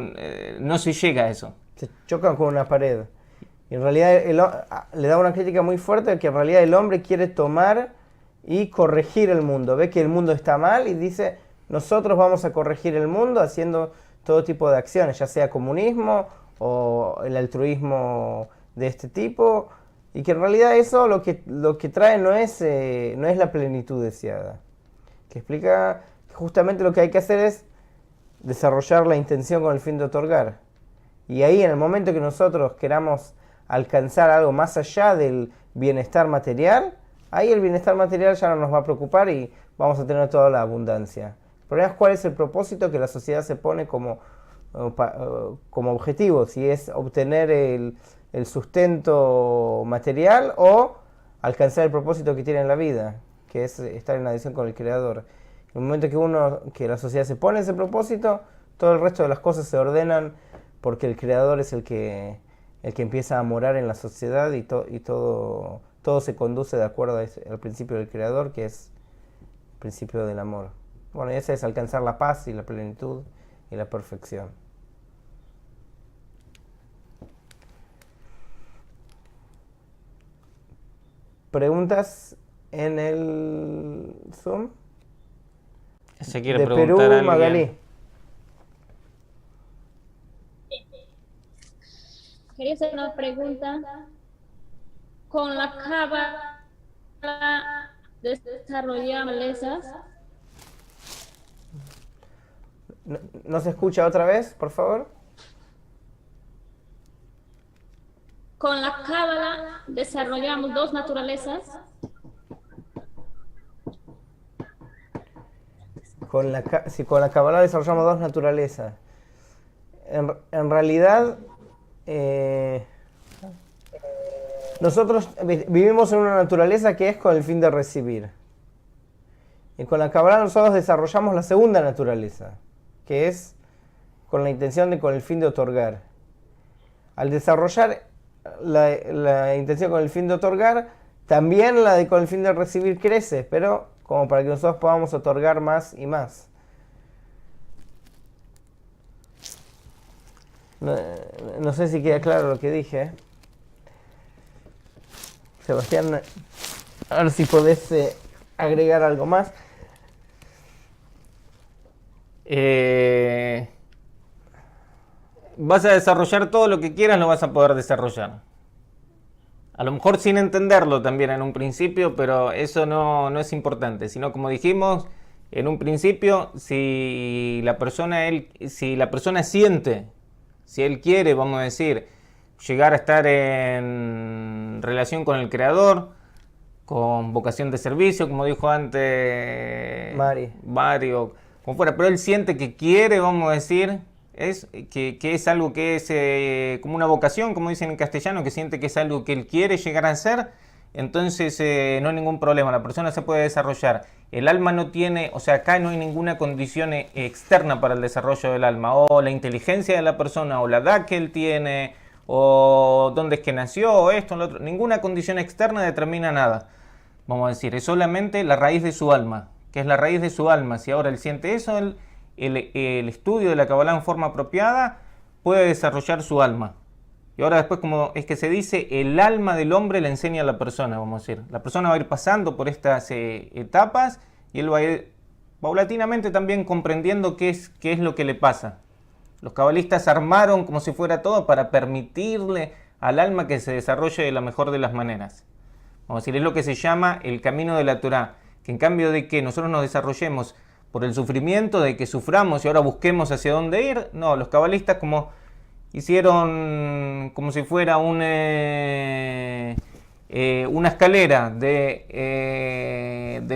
no se llega a eso. Se chocan con una pared. Y en realidad le da una crítica muy fuerte de que en realidad el hombre quiere tomar y corregir el mundo. Ve que el mundo está mal y dice, nosotros vamos a corregir el mundo haciendo todo tipo de acciones, ya sea comunismo o el altruismo de este tipo, y que en realidad eso lo que trae no es la plenitud deseada. Que explica que justamente lo que hay que hacer es desarrollar la intención con el fin de otorgar. Y ahí, en el momento que nosotros queramos alcanzar algo más allá del bienestar material, ahí el bienestar material ya no nos va a preocupar y vamos a tener toda la abundancia. El problema es cuál es el propósito que la sociedad se pone como como objetivo, si es obtener el sustento material o alcanzar el propósito que tiene en la vida, que es estar en adhesión con el Creador. En el momento que la sociedad se pone ese propósito, todo el resto de las cosas se ordenan porque el Creador es el que empieza a morar en la sociedad y todo se conduce de acuerdo al principio del Creador, que es el principio del amor. Bueno, y ese es alcanzar la paz y la plenitud y la perfección. ¿Preguntas en el Zoom? Se quiere De preguntar Perú, a alguien. Magalí. Quería hacer una pregunta. Con la cábala desarrollamos lesas. ¿No se escucha otra vez, por favor? Con la cábala desarrollamos dos naturalezas. Con la Kabbalah desarrollamos dos naturalezas. En realidad, nosotros vivimos en una naturaleza que es con el fin de recibir. Y con la Kabbalah nosotros desarrollamos la segunda naturaleza, que es con la intención con el fin de otorgar. Al desarrollar la intención con el fin de otorgar, también la con el fin de recibir crece, pero como para que nosotros podamos otorgar más y más. No sé si queda claro lo que dije. Sebastián, a ver si podés agregar algo más. Vas a desarrollar todo lo que quieras, lo vas a poder desarrollar. A lo mejor sin entenderlo también en un principio, pero eso no es importante. Sino, como dijimos, en un principio, si la persona siente, si él quiere, vamos a decir, llegar a estar en relación con el Creador, con vocación de servicio, como dijo antes Mario, como fuera, pero él siente que quiere, vamos a decir, que es algo que es como una vocación, como dicen en castellano, que siente que es algo que él quiere llegar a hacer, entonces no hay ningún problema, la persona se puede desarrollar. El alma no tiene, o sea, acá no hay ninguna condición externa para el desarrollo del alma, o la inteligencia de la persona, o la edad que él tiene, o dónde es que nació, o esto, o lo otro. Ninguna condición externa determina nada, vamos a decir, es solamente la raíz de su alma, que es la raíz de su alma. Si ahora él siente eso, el estudio de la Kabbalah en forma apropiada puede desarrollar su alma. Y ahora después, como es que se dice, el alma del hombre le enseña a la persona, vamos a decir. La persona va a ir pasando por estas etapas y él va a ir paulatinamente también comprendiendo qué es lo que le pasa. Los cabalistas armaron como si fuera todo para permitirle al alma que se desarrolle de la mejor de las maneras. Vamos a decir, es lo que se llama el camino de la Torá, que en cambio de que nosotros nos desarrollemos por el sufrimiento, de que suframos y ahora busquemos hacia dónde ir, no, los cabalistas como hicieron como si fuera una escalera de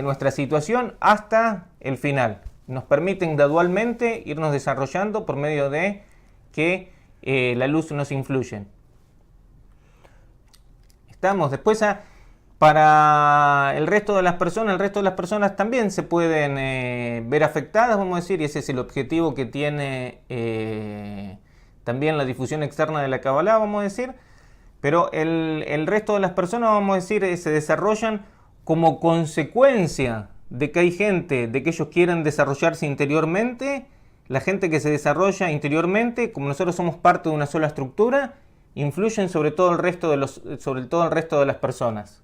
nuestra situación hasta el final. Nos permiten gradualmente irnos desarrollando por medio de que la luz nos influye. Estamos después para el resto de las personas también se pueden ver afectadas, vamos a decir, y ese es el objetivo que tiene también la difusión externa de la Kabbalah, vamos a decir, pero el resto de las personas, vamos a decir, se desarrollan como consecuencia de que hay gente, de que ellos quieren desarrollarse interiormente. La gente que se desarrolla interiormente, como nosotros somos parte de una sola estructura, influyen sobre todo el resto de las personas.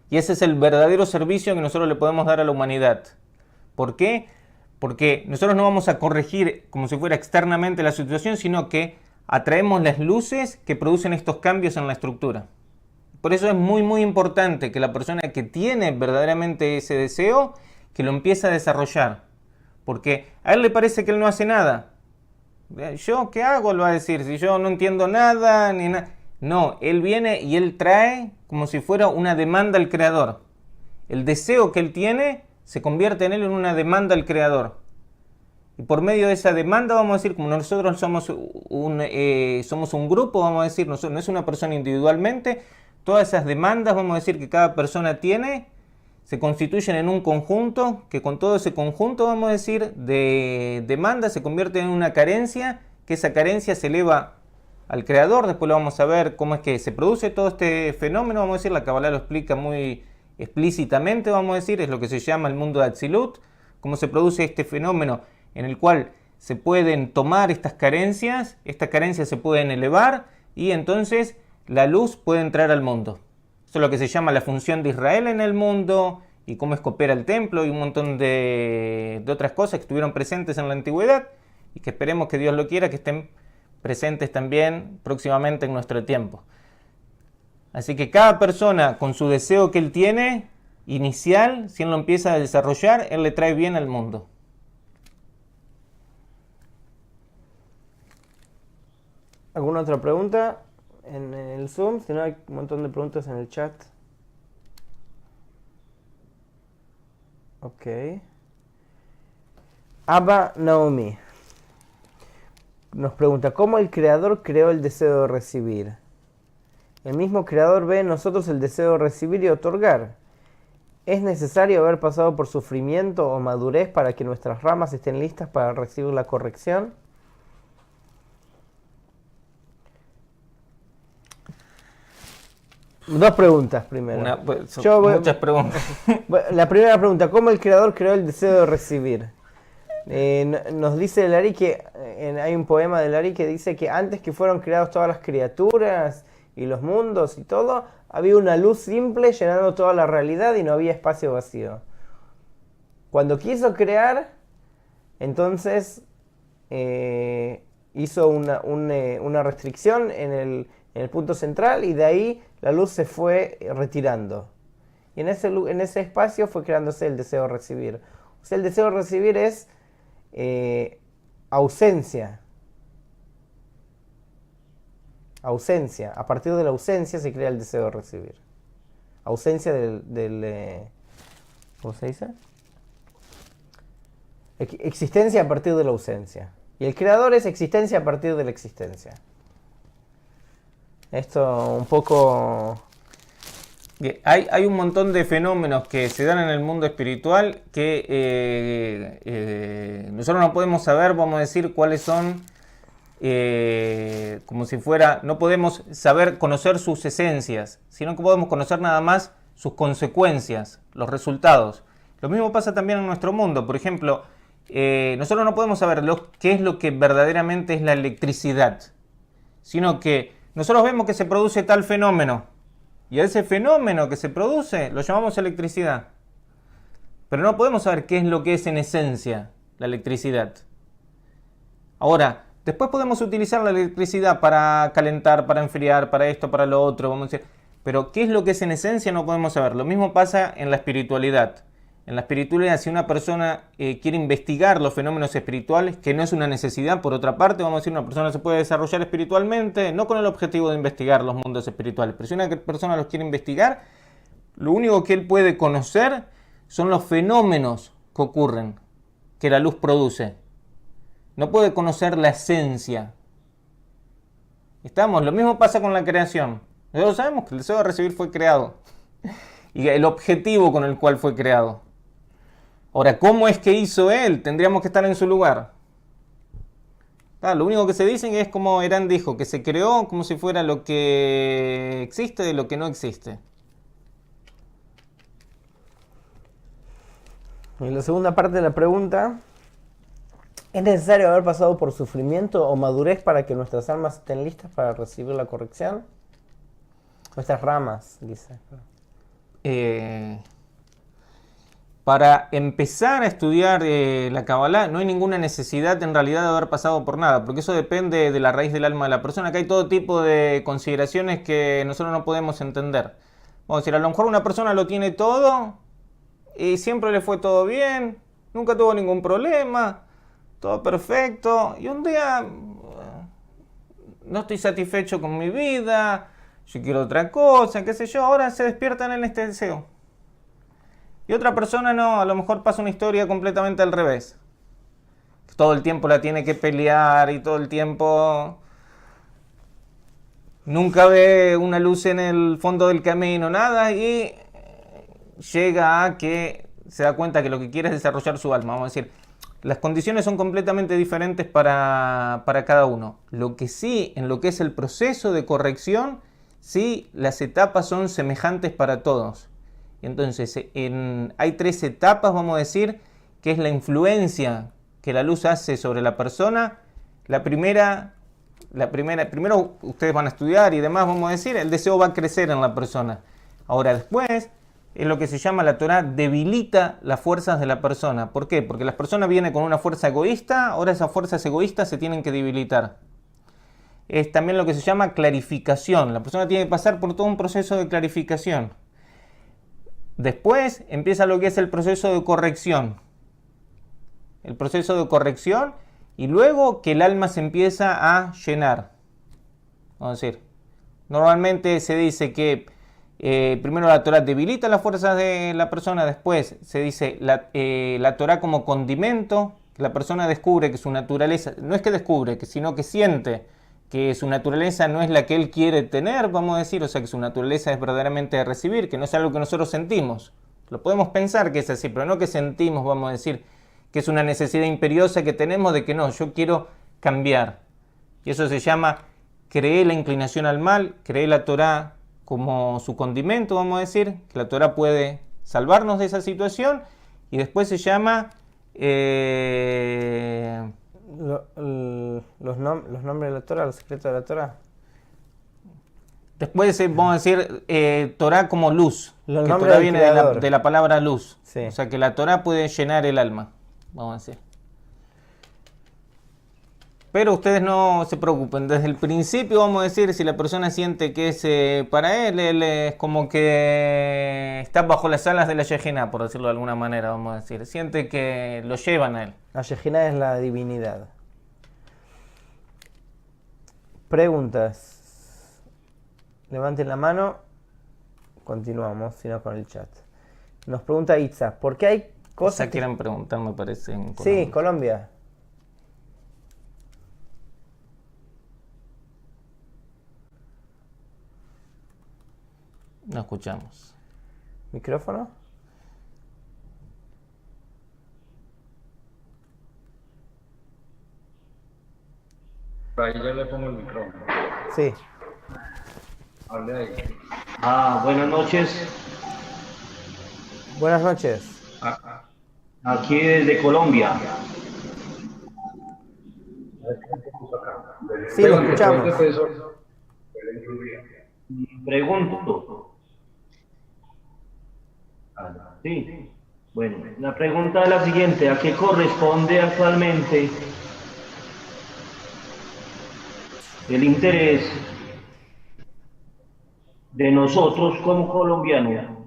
Y ese es el verdadero servicio que nosotros le podemos dar a la humanidad. ¿Por qué? Porque nosotros no vamos a corregir como si fuera externamente la situación, sino que atraemos las luces que producen estos cambios en la estructura. Por eso es muy muy importante que la persona que tiene verdaderamente ese deseo, que lo empiece a desarrollar. Porque a él le parece que él no hace nada. ¿Yo qué hago? Lo va a decir, si yo no entiendo nada, ni nada. No, él viene y él trae como si fuera una demanda al Creador. El deseo que él tiene se convierte en él en una demanda al Creador. y por medio de esa demanda, vamos a decir, como nosotros somos un grupo, vamos a decir, no es una persona individualmente, todas esas demandas, vamos a decir, que cada persona tiene, se constituyen en un conjunto, que con todo ese conjunto, vamos a decir, de demandas se convierte en una carencia, que esa carencia se eleva al creador. Después lo vamos a ver cómo es que se produce todo este fenómeno, vamos a decir, la Kabbalah lo explica muy explícitamente, vamos a decir, es lo que se llama el mundo de Atzilut, cómo se produce este fenómeno en el cual se pueden tomar estas carencias se pueden elevar y entonces la luz puede entrar al mundo. Eso es lo que se llama la función de Israel en el mundo y cómo es que opera el templo y un montón de otras cosas que estuvieron presentes en la antigüedad y que esperemos que Dios lo quiera, que estén presentes también próximamente en nuestro tiempo. Así que cada persona con su deseo que él tiene, inicial, si él lo empieza a desarrollar, él le trae bien al mundo. ¿Alguna otra pregunta en el Zoom? Si no, hay un montón de preguntas en el chat. Ok. Abba Naomi nos pregunta, ¿cómo el Creador creó el deseo de recibir? El mismo Creador ve en nosotros el deseo de recibir y otorgar. ¿Es necesario haber pasado por sufrimiento o madurez para que nuestras ramas estén listas para recibir la corrección? Dos preguntas primero. Muchas preguntas. La primera pregunta, ¿cómo el Creador creó el deseo de recibir? Nos dice Lari que hay un poema de Lari que dice que antes que fueron creadas todas las criaturas y los mundos y todo, había una luz simple llenando toda la realidad y no había espacio vacío. Cuando quiso crear, entonces hizo una restricción en el punto central y de ahí la luz se fue retirando. Y en ese espacio fue creándose el deseo de recibir. O sea, el deseo de recibir es ausencia. Ausencia. A partir de la ausencia se crea el deseo de recibir. Ausencia del ¿cómo se dice? Existencia a partir de la ausencia. Y el creador es existencia a partir de la existencia. Esto un poco... Hay un montón de fenómenos que se dan en el mundo espiritual que nosotros no podemos saber, vamos a decir, cuáles son, como si fuera, no podemos saber, conocer sus esencias, sino que podemos conocer nada más sus consecuencias, los resultados. Lo mismo pasa también en nuestro mundo. Por ejemplo, nosotros no podemos saber qué es lo que verdaderamente es la electricidad, sino que nosotros vemos que se produce tal fenómeno, y a ese fenómeno que se produce lo llamamos electricidad. Pero no podemos saber qué es lo que es en esencia la electricidad. Ahora, después podemos utilizar la electricidad para calentar, para enfriar, para esto, para lo otro, vamos a decir. Pero qué es lo que es en esencia no podemos saber. Lo mismo pasa en la espiritualidad. En la espiritualidad, si una persona quiere investigar los fenómenos espirituales, que no es una necesidad, por otra parte, vamos a decir, una persona se puede desarrollar espiritualmente, no con el objetivo de investigar los mundos espirituales, pero si una persona los quiere investigar, lo único que él puede conocer son los fenómenos que ocurren, que la luz produce. No puede conocer la esencia. Lo mismo pasa con la creación. Nosotros sabemos que el deseo de recibir fue creado y el objetivo con el cual fue creado. Ahora, ¿cómo es que hizo él? Tendríamos que estar en su lugar. Lo único que se dice es como Herán dijo, que se creó como si fuera lo que existe de lo que no existe. Y la segunda parte de la pregunta, ¿es necesario haber pasado por sufrimiento o madurez para que nuestras almas estén listas para recibir la corrección? Nuestras ramas, dice. Para empezar a estudiar la Kabbalah no hay ninguna necesidad en realidad de haber pasado por nada, porque eso depende de la raíz del alma de la persona. Acá hay todo tipo de consideraciones que nosotros no podemos entender. Vamos a decir, a lo mejor una persona lo tiene todo y siempre le fue todo bien, nunca tuvo ningún problema, todo perfecto, y un día no estoy satisfecho con mi vida, yo quiero otra cosa, qué sé yo, ahora se despiertan en este deseo. Y otra persona no, a lo mejor pasa una historia completamente al revés. todo el tiempo la tiene que pelear y todo el tiempo nunca ve una luz en el fondo del camino, nada, y llega a que se da cuenta que lo que quiere es desarrollar su alma. Vamos a decir, las condiciones son completamente diferentes para cada uno. Lo que sí, en lo que es el proceso de corrección, sí, las etapas son semejantes para todos. Entonces, hay 3 etapas, vamos a decir, que es la influencia que la luz hace sobre la persona. Primero ustedes van a estudiar y demás, vamos a decir, el deseo va a crecer en la persona. Ahora, después, es lo que se llama la Torá, debilita las fuerzas de la persona. ¿Por qué? Porque la persona viene con una fuerza egoísta, ahora esas fuerzas egoístas se tienen que debilitar. Es también lo que se llama clarificación. La persona tiene que pasar por todo un proceso de clarificación. Después empieza lo que es el proceso de corrección. El proceso de corrección y luego que el alma se empieza a llenar. Vamos a decir, normalmente se dice que primero la Torá debilita las fuerzas de la persona, después se dice la Torá como condimento, que la persona descubre que su naturaleza, no es que descubre, sino que siente que su naturaleza no es la que él quiere tener, vamos a decir, o sea que su naturaleza es verdaderamente de recibir, que no es algo que nosotros sentimos. Lo podemos pensar que es así, pero no que sentimos, vamos a decir, que es una necesidad imperiosa que tenemos de que no, yo quiero cambiar. Y eso se llama creer la inclinación al mal, creer la Torá como su condimento, vamos a decir, que la Torá puede salvarnos de esa situación, y después se llama los nombres de la Torá, los secretos de la Torá. Después vamos a decir Torá como luz, Los que nombres Torá del viene Creador. de la palabra luz. Sí. O sea que la Torá puede llenar el alma, vamos a decir. Pero ustedes no se preocupen, desde el principio vamos a decir, si la persona siente que es para él es como que está bajo las alas de la Yejiná, por decirlo de alguna manera, vamos a decir. Siente que lo llevan a él. La Yejiná es la divinidad. Preguntas. Levanten la mano. Continuamos, si no con el chat. Nos pregunta Itza, ¿por qué hay cosas que... quieren preguntar, me parece, en Colombia. Sí, Colombia. No escuchamos. ¿Micrófono? Ahí ya le pongo el micrófono. Sí. Hable ahí. Buenas noches. Buenas noches. Aquí desde Colombia. Sí, lo escuchamos. Pregunto. Sí. Bueno, la pregunta es la siguiente. ¿A qué corresponde actualmente el interés de nosotros como colombianos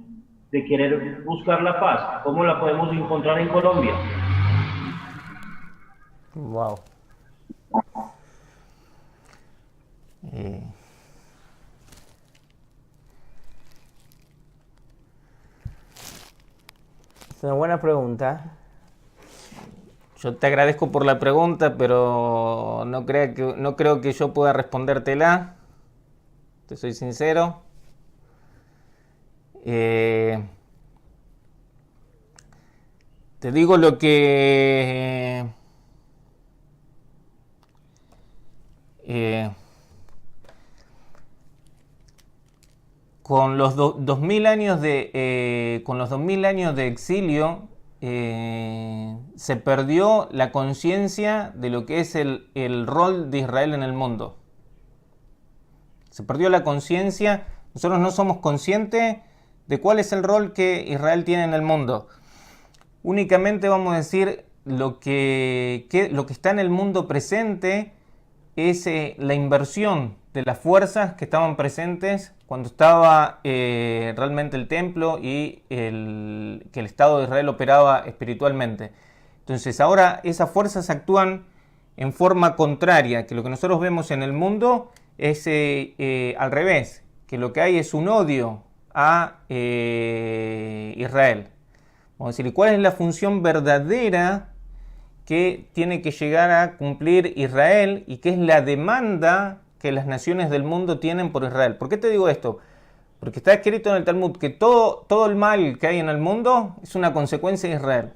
de querer buscar la paz? ¿Cómo la podemos encontrar en Colombia? Wow. Es una buena pregunta. Yo te agradezco por la pregunta, pero no creo que yo pueda respondértela. Te soy sincero. Te digo lo que... con los 2000 años de exilio se perdió la conciencia de lo que es el rol de Israel en el mundo. Se perdió la conciencia. Nosotros no somos conscientes de cuál es el rol que Israel tiene en el mundo. Únicamente vamos a decir lo que está en el mundo presente es la inversión de las fuerzas que estaban presentes cuando estaba realmente el templo y que el Estado de Israel operaba espiritualmente. Entonces ahora esas fuerzas actúan en forma contraria, que lo que nosotros vemos en el mundo es al revés, que lo que hay es un odio a Israel. Vamos a decir, ¿y cuál es la función verdadera que tiene que llegar a cumplir Israel y que es la demanda que las naciones del mundo tienen por Israel. ¿Por qué te digo esto? Porque está escrito en el Talmud que todo el mal que hay en el mundo es una consecuencia de Israel.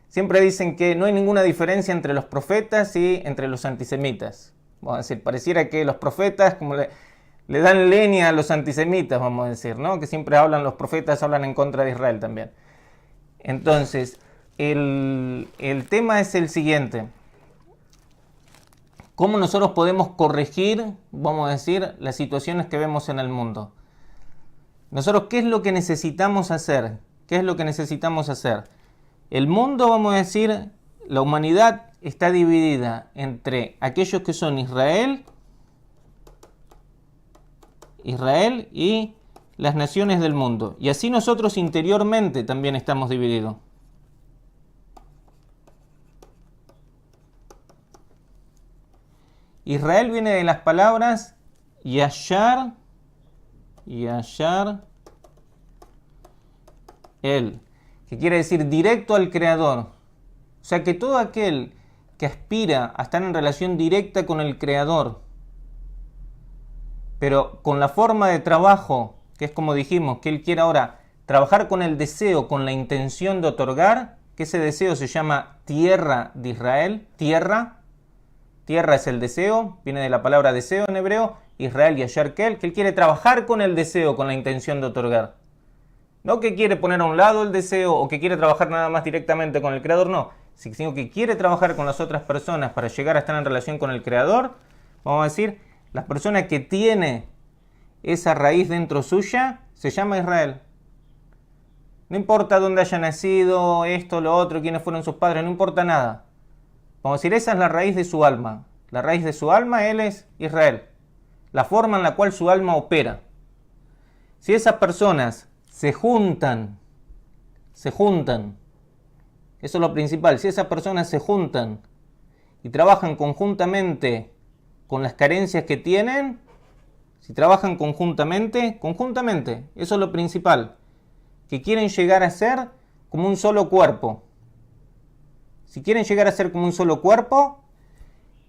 Siempre dicen que no hay ninguna diferencia entre los profetas y entre los antisemitas. Vamos a decir, pareciera que los profetas como le dan leña a los antisemitas, vamos a decir, ¿no? Que siempre los profetas hablan en contra de Israel también. Entonces, el tema es el siguiente. ¿Cómo nosotros podemos corregir, vamos a decir, las situaciones que vemos en el mundo? Nosotros, ¿qué es lo que necesitamos hacer? ¿Qué es lo que necesitamos hacer? El mundo, vamos a decir, la humanidad está dividida entre aquellos que son Israel y las naciones del mundo. Y así nosotros interiormente también estamos divididos. Israel viene de las palabras Yashar El, que quiere decir directo al Creador. O sea que todo aquel que aspira a estar en relación directa con el Creador, pero con la forma de trabajo, que es como dijimos, que él quiere ahora trabajar con el deseo, con la intención de otorgar, que ese deseo se llama tierra de Israel, tierra es el deseo, viene de la palabra deseo en hebreo, Israel y Yashar Kel, que él quiere trabajar con el deseo, con la intención de otorgar. No que quiere poner a un lado el deseo o que quiere trabajar nada más directamente con el Creador, no, sino que quiere trabajar con las otras personas para llegar a estar en relación con el Creador. Vamos a decir, la persona que tiene esa raíz dentro suya se llama Israel. No importa dónde haya nacido, esto, lo otro, quiénes fueron sus padres, no importa nada. Vamos a decir, esa es la raíz de su alma. La raíz de su alma, él es Israel. La forma en la cual su alma opera. Si esas personas se juntan, eso es lo principal, si esas personas se juntan y trabajan conjuntamente con las carencias que tienen, si trabajan conjuntamente, eso es lo principal, que quieren llegar a ser como un solo cuerpo. Si quieren llegar a ser como un solo cuerpo,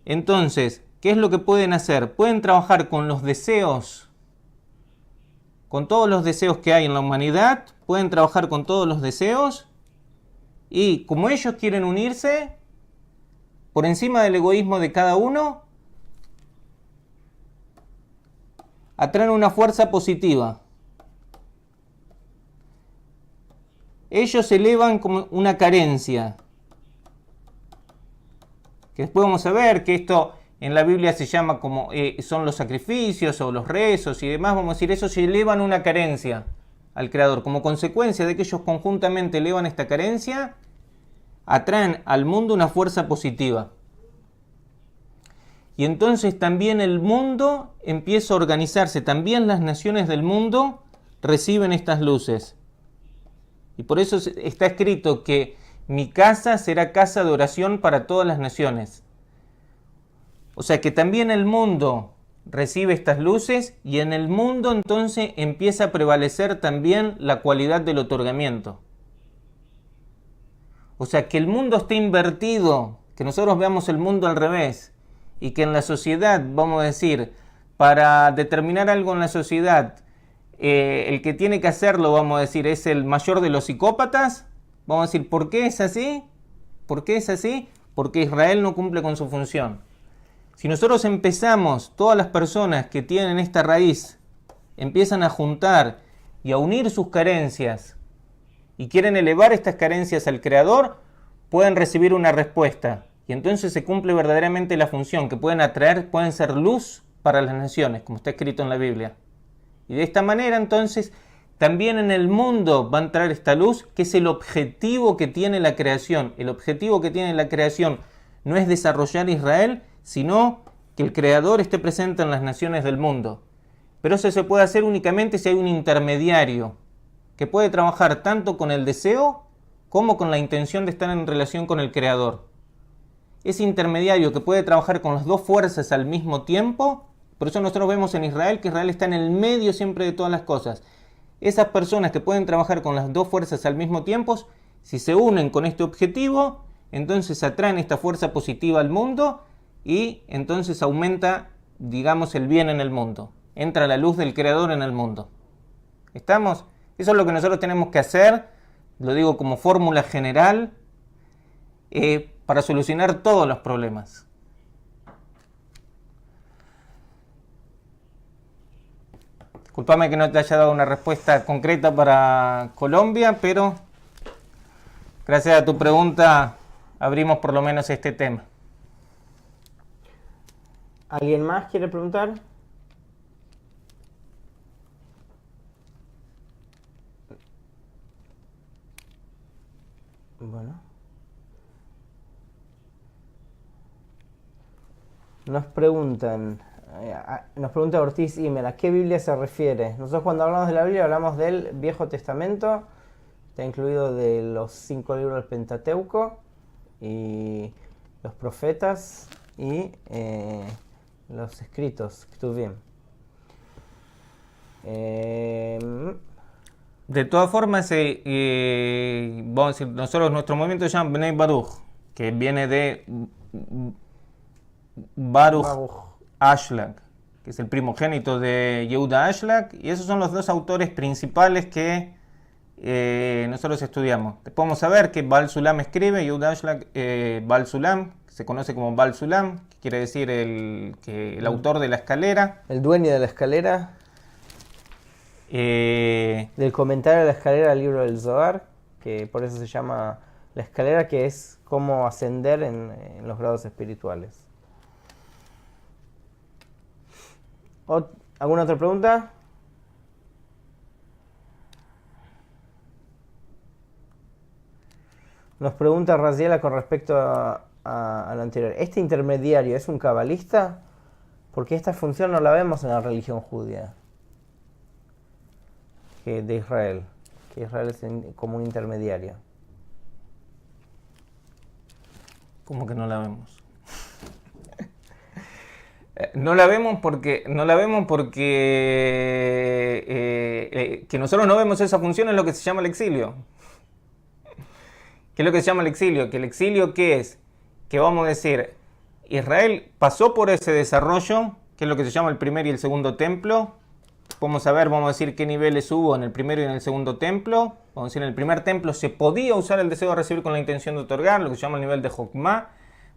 entonces, ¿qué es lo que pueden hacer? Pueden trabajar con los deseos, con todos los deseos que hay en la humanidad, pueden trabajar con todos los deseos y como ellos quieren unirse, por encima del egoísmo de cada uno, atraen una fuerza positiva. Ellos elevan como una carencia. Que después vamos a ver que esto en la Biblia se llama como son los sacrificios o los rezos y demás. Vamos a decir, eso se elevan una carencia al Creador. Como consecuencia de que ellos conjuntamente elevan esta carencia, atraen al mundo una fuerza positiva. Y entonces también el mundo empieza a organizarse. También las naciones del mundo reciben estas luces. Y por eso está escrito que mi casa será casa de oración para todas las naciones. O sea que también el mundo recibe estas luces y en el mundo entonces empieza a prevalecer también la cualidad del otorgamiento. O sea que el mundo está invertido, que nosotros veamos el mundo al revés y que en la sociedad, vamos a decir, para determinar algo en la sociedad, el que tiene que hacerlo, vamos a decir, es el mayor de los psicópatas. Vamos a decir, ¿por qué es así? ¿Por qué es así? Porque Israel no cumple con su función. Si nosotros empezamos, todas las personas que tienen esta raíz, empiezan a juntar y a unir sus carencias y quieren elevar estas carencias al Creador, pueden recibir una respuesta. Y entonces se cumple verdaderamente la función que pueden atraer, pueden ser luz para las naciones, como está escrito en la Biblia. Y de esta manera entonces también en el mundo va a entrar esta luz, que es el objetivo que tiene la creación. El objetivo que tiene la creación no es desarrollar Israel, sino que el Creador esté presente en las naciones del mundo. Pero eso se puede hacer únicamente si hay un intermediario que puede trabajar tanto con el deseo como con la intención de estar en relación con el Creador. Ese intermediario que puede trabajar con las dos fuerzas al mismo tiempo, por eso nosotros vemos en Israel que Israel está en el medio siempre de todas las cosas. Esas personas que pueden trabajar con las dos fuerzas al mismo tiempo, si se unen con este objetivo, entonces atraen esta fuerza positiva al mundo y entonces aumenta, digamos, el bien en el mundo. Entra la luz del Creador en el mundo. ¿Estamos? Eso es lo que nosotros tenemos que hacer, lo digo como fórmula general, para solucionar todos los problemas. Disculpame que no te haya dado una respuesta concreta para Colombia, pero gracias a tu pregunta abrimos por lo menos este tema. ¿Alguien más quiere preguntar? Bueno. Nos pregunta Ortiz Imer, ¿a qué Biblia se refiere? Nosotros cuando hablamos de la Biblia hablamos del Viejo Testamento, está incluido de los 5 libros del Pentateuco y los profetas y los escritos, Ketuvim. De todas formas, vamos a decir, nosotros nuestro movimiento se llama Bnei Baruch, que viene de Baruch Ashlag, que es el primogénito de Yehuda Ashlag, y esos son los dos autores principales que nosotros estudiamos. Podemos saber que Baal Sulam escribe, Yehuda Ashlag, Baal Sulam, que se conoce como Baal Sulam, que quiere decir el autor de la escalera. El dueño de la escalera. Del comentario de la escalera al libro del Zohar, que por eso se llama la escalera, que es cómo ascender en los grados espirituales. ¿Alguna otra pregunta? Nos pregunta Raziela con respecto a lo anterior. ¿Este intermediario es un cabalista? Porque esta función no la vemos en la religión judía de Israel, que Israel es como un intermediario. ¿Cómo que no la vemos? No la vemos porque que nosotros no vemos esa función es lo que se llama el exilio. ¿Qué es lo que se llama el exilio? Que el exilio, ¿qué es? Que vamos a decir, Israel pasó por ese desarrollo, que es lo que se llama el primer y el segundo templo. Vamos a decir qué niveles hubo en el primero y en el segundo templo. Vamos a decir, en el primer templo se podía usar el deseo de recibir con la intención de otorgar, lo que se llama el nivel de Jokmah.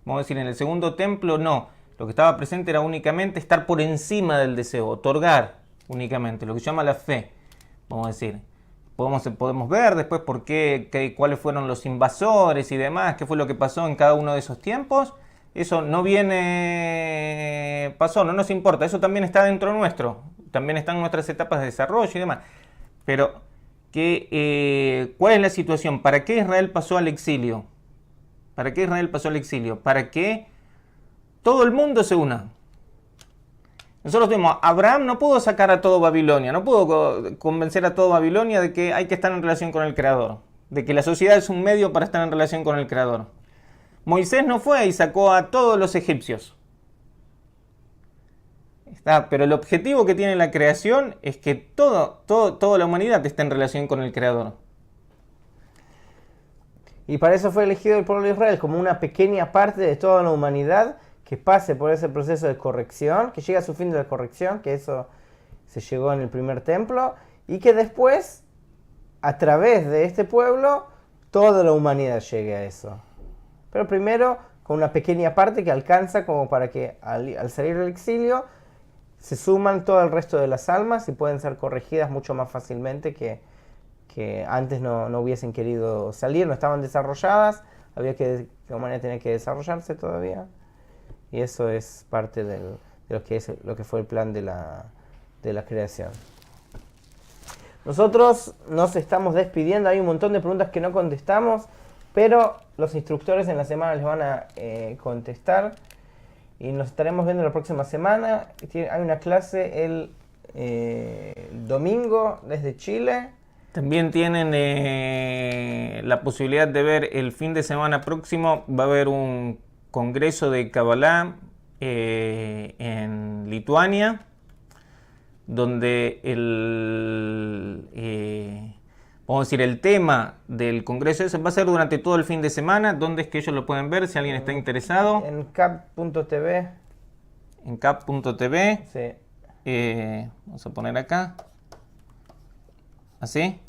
Vamos a decir, en el segundo templo no. Lo que estaba presente era únicamente estar por encima del deseo, otorgar únicamente, lo que se llama la fe. Vamos a decir, podemos ver después por cuáles fueron los invasores y demás, qué fue lo que pasó en cada uno de esos tiempos. Eso no pasó, no nos importa, eso también está dentro nuestro, también están en nuestras etapas de desarrollo y demás. Pero, ¿cuál es la situación? ¿Para qué Israel pasó al exilio? ¿Para qué Israel pasó al exilio? Para que todo el mundo se una. Nosotros vemos, Abraham no pudo sacar a todo Babilonia, no pudo convencer a todo Babilonia de que hay que estar en relación con el Creador, de que la sociedad es un medio para estar en relación con el Creador. Moisés no fue y sacó a todos los egipcios. Pero el objetivo que tiene la creación es que toda la humanidad esté en relación con el Creador. Y para eso fue elegido el pueblo de Israel, como una pequeña parte de toda la humanidad que pase por ese proceso de corrección, que llegue a su fin de la corrección, que eso se llegó en el primer templo, y que después, a través de este pueblo, toda la humanidad llegue a eso. Pero primero, con una pequeña parte que alcanza como para que al salir del exilio, se suman todo el resto de las almas y pueden ser corregidas mucho más fácilmente que antes no hubiesen querido salir, no estaban desarrolladas, la humanidad tenía que desarrollarse todavía. Y eso es parte de lo que fue el plan de la creación. Nosotros nos estamos despidiendo, hay un montón de preguntas que no contestamos, pero los instructores en la semana les van a contestar y nos estaremos viendo la próxima semana. Hay una clase el domingo desde Chile. También tienen la posibilidad de ver el fin de semana próximo, va a haber un congreso de Kabbalah en Lituania, donde vamos a decir, el tema del Congreso ese va a ser durante todo el fin de semana. ¿Dónde es que ellos lo pueden ver si alguien está interesado? En cap.tv. En cap.tv. Sí. Vamos a poner acá. ¿Así?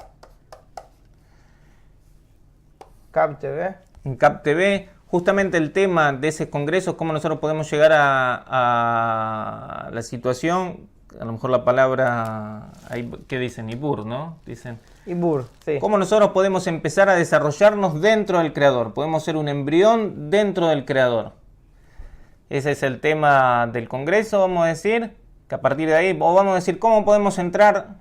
Cap TV. En Cap TV, justamente el tema de ese congreso, cómo nosotros podemos llegar a la situación, a lo mejor la palabra, ¿qué dicen? Ibur, ¿no? Dicen. Ibur, sí. Cómo nosotros podemos empezar a desarrollarnos dentro del creador, podemos ser un embrión dentro del creador. Ese es el tema del congreso, vamos a decir, que a partir de ahí, o vamos a decir, cómo podemos entrar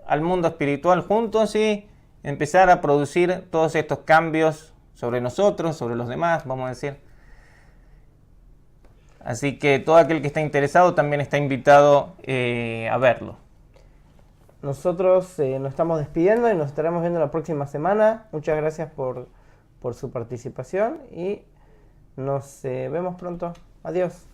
al mundo espiritual juntos y empezar a producir todos estos cambios sobre nosotros, sobre los demás, vamos a decir. Así que todo aquel que está interesado también está invitado a verlo. Nosotros nos estamos despidiendo y nos estaremos viendo la próxima semana. Muchas gracias por su participación y nos vemos pronto. Adiós.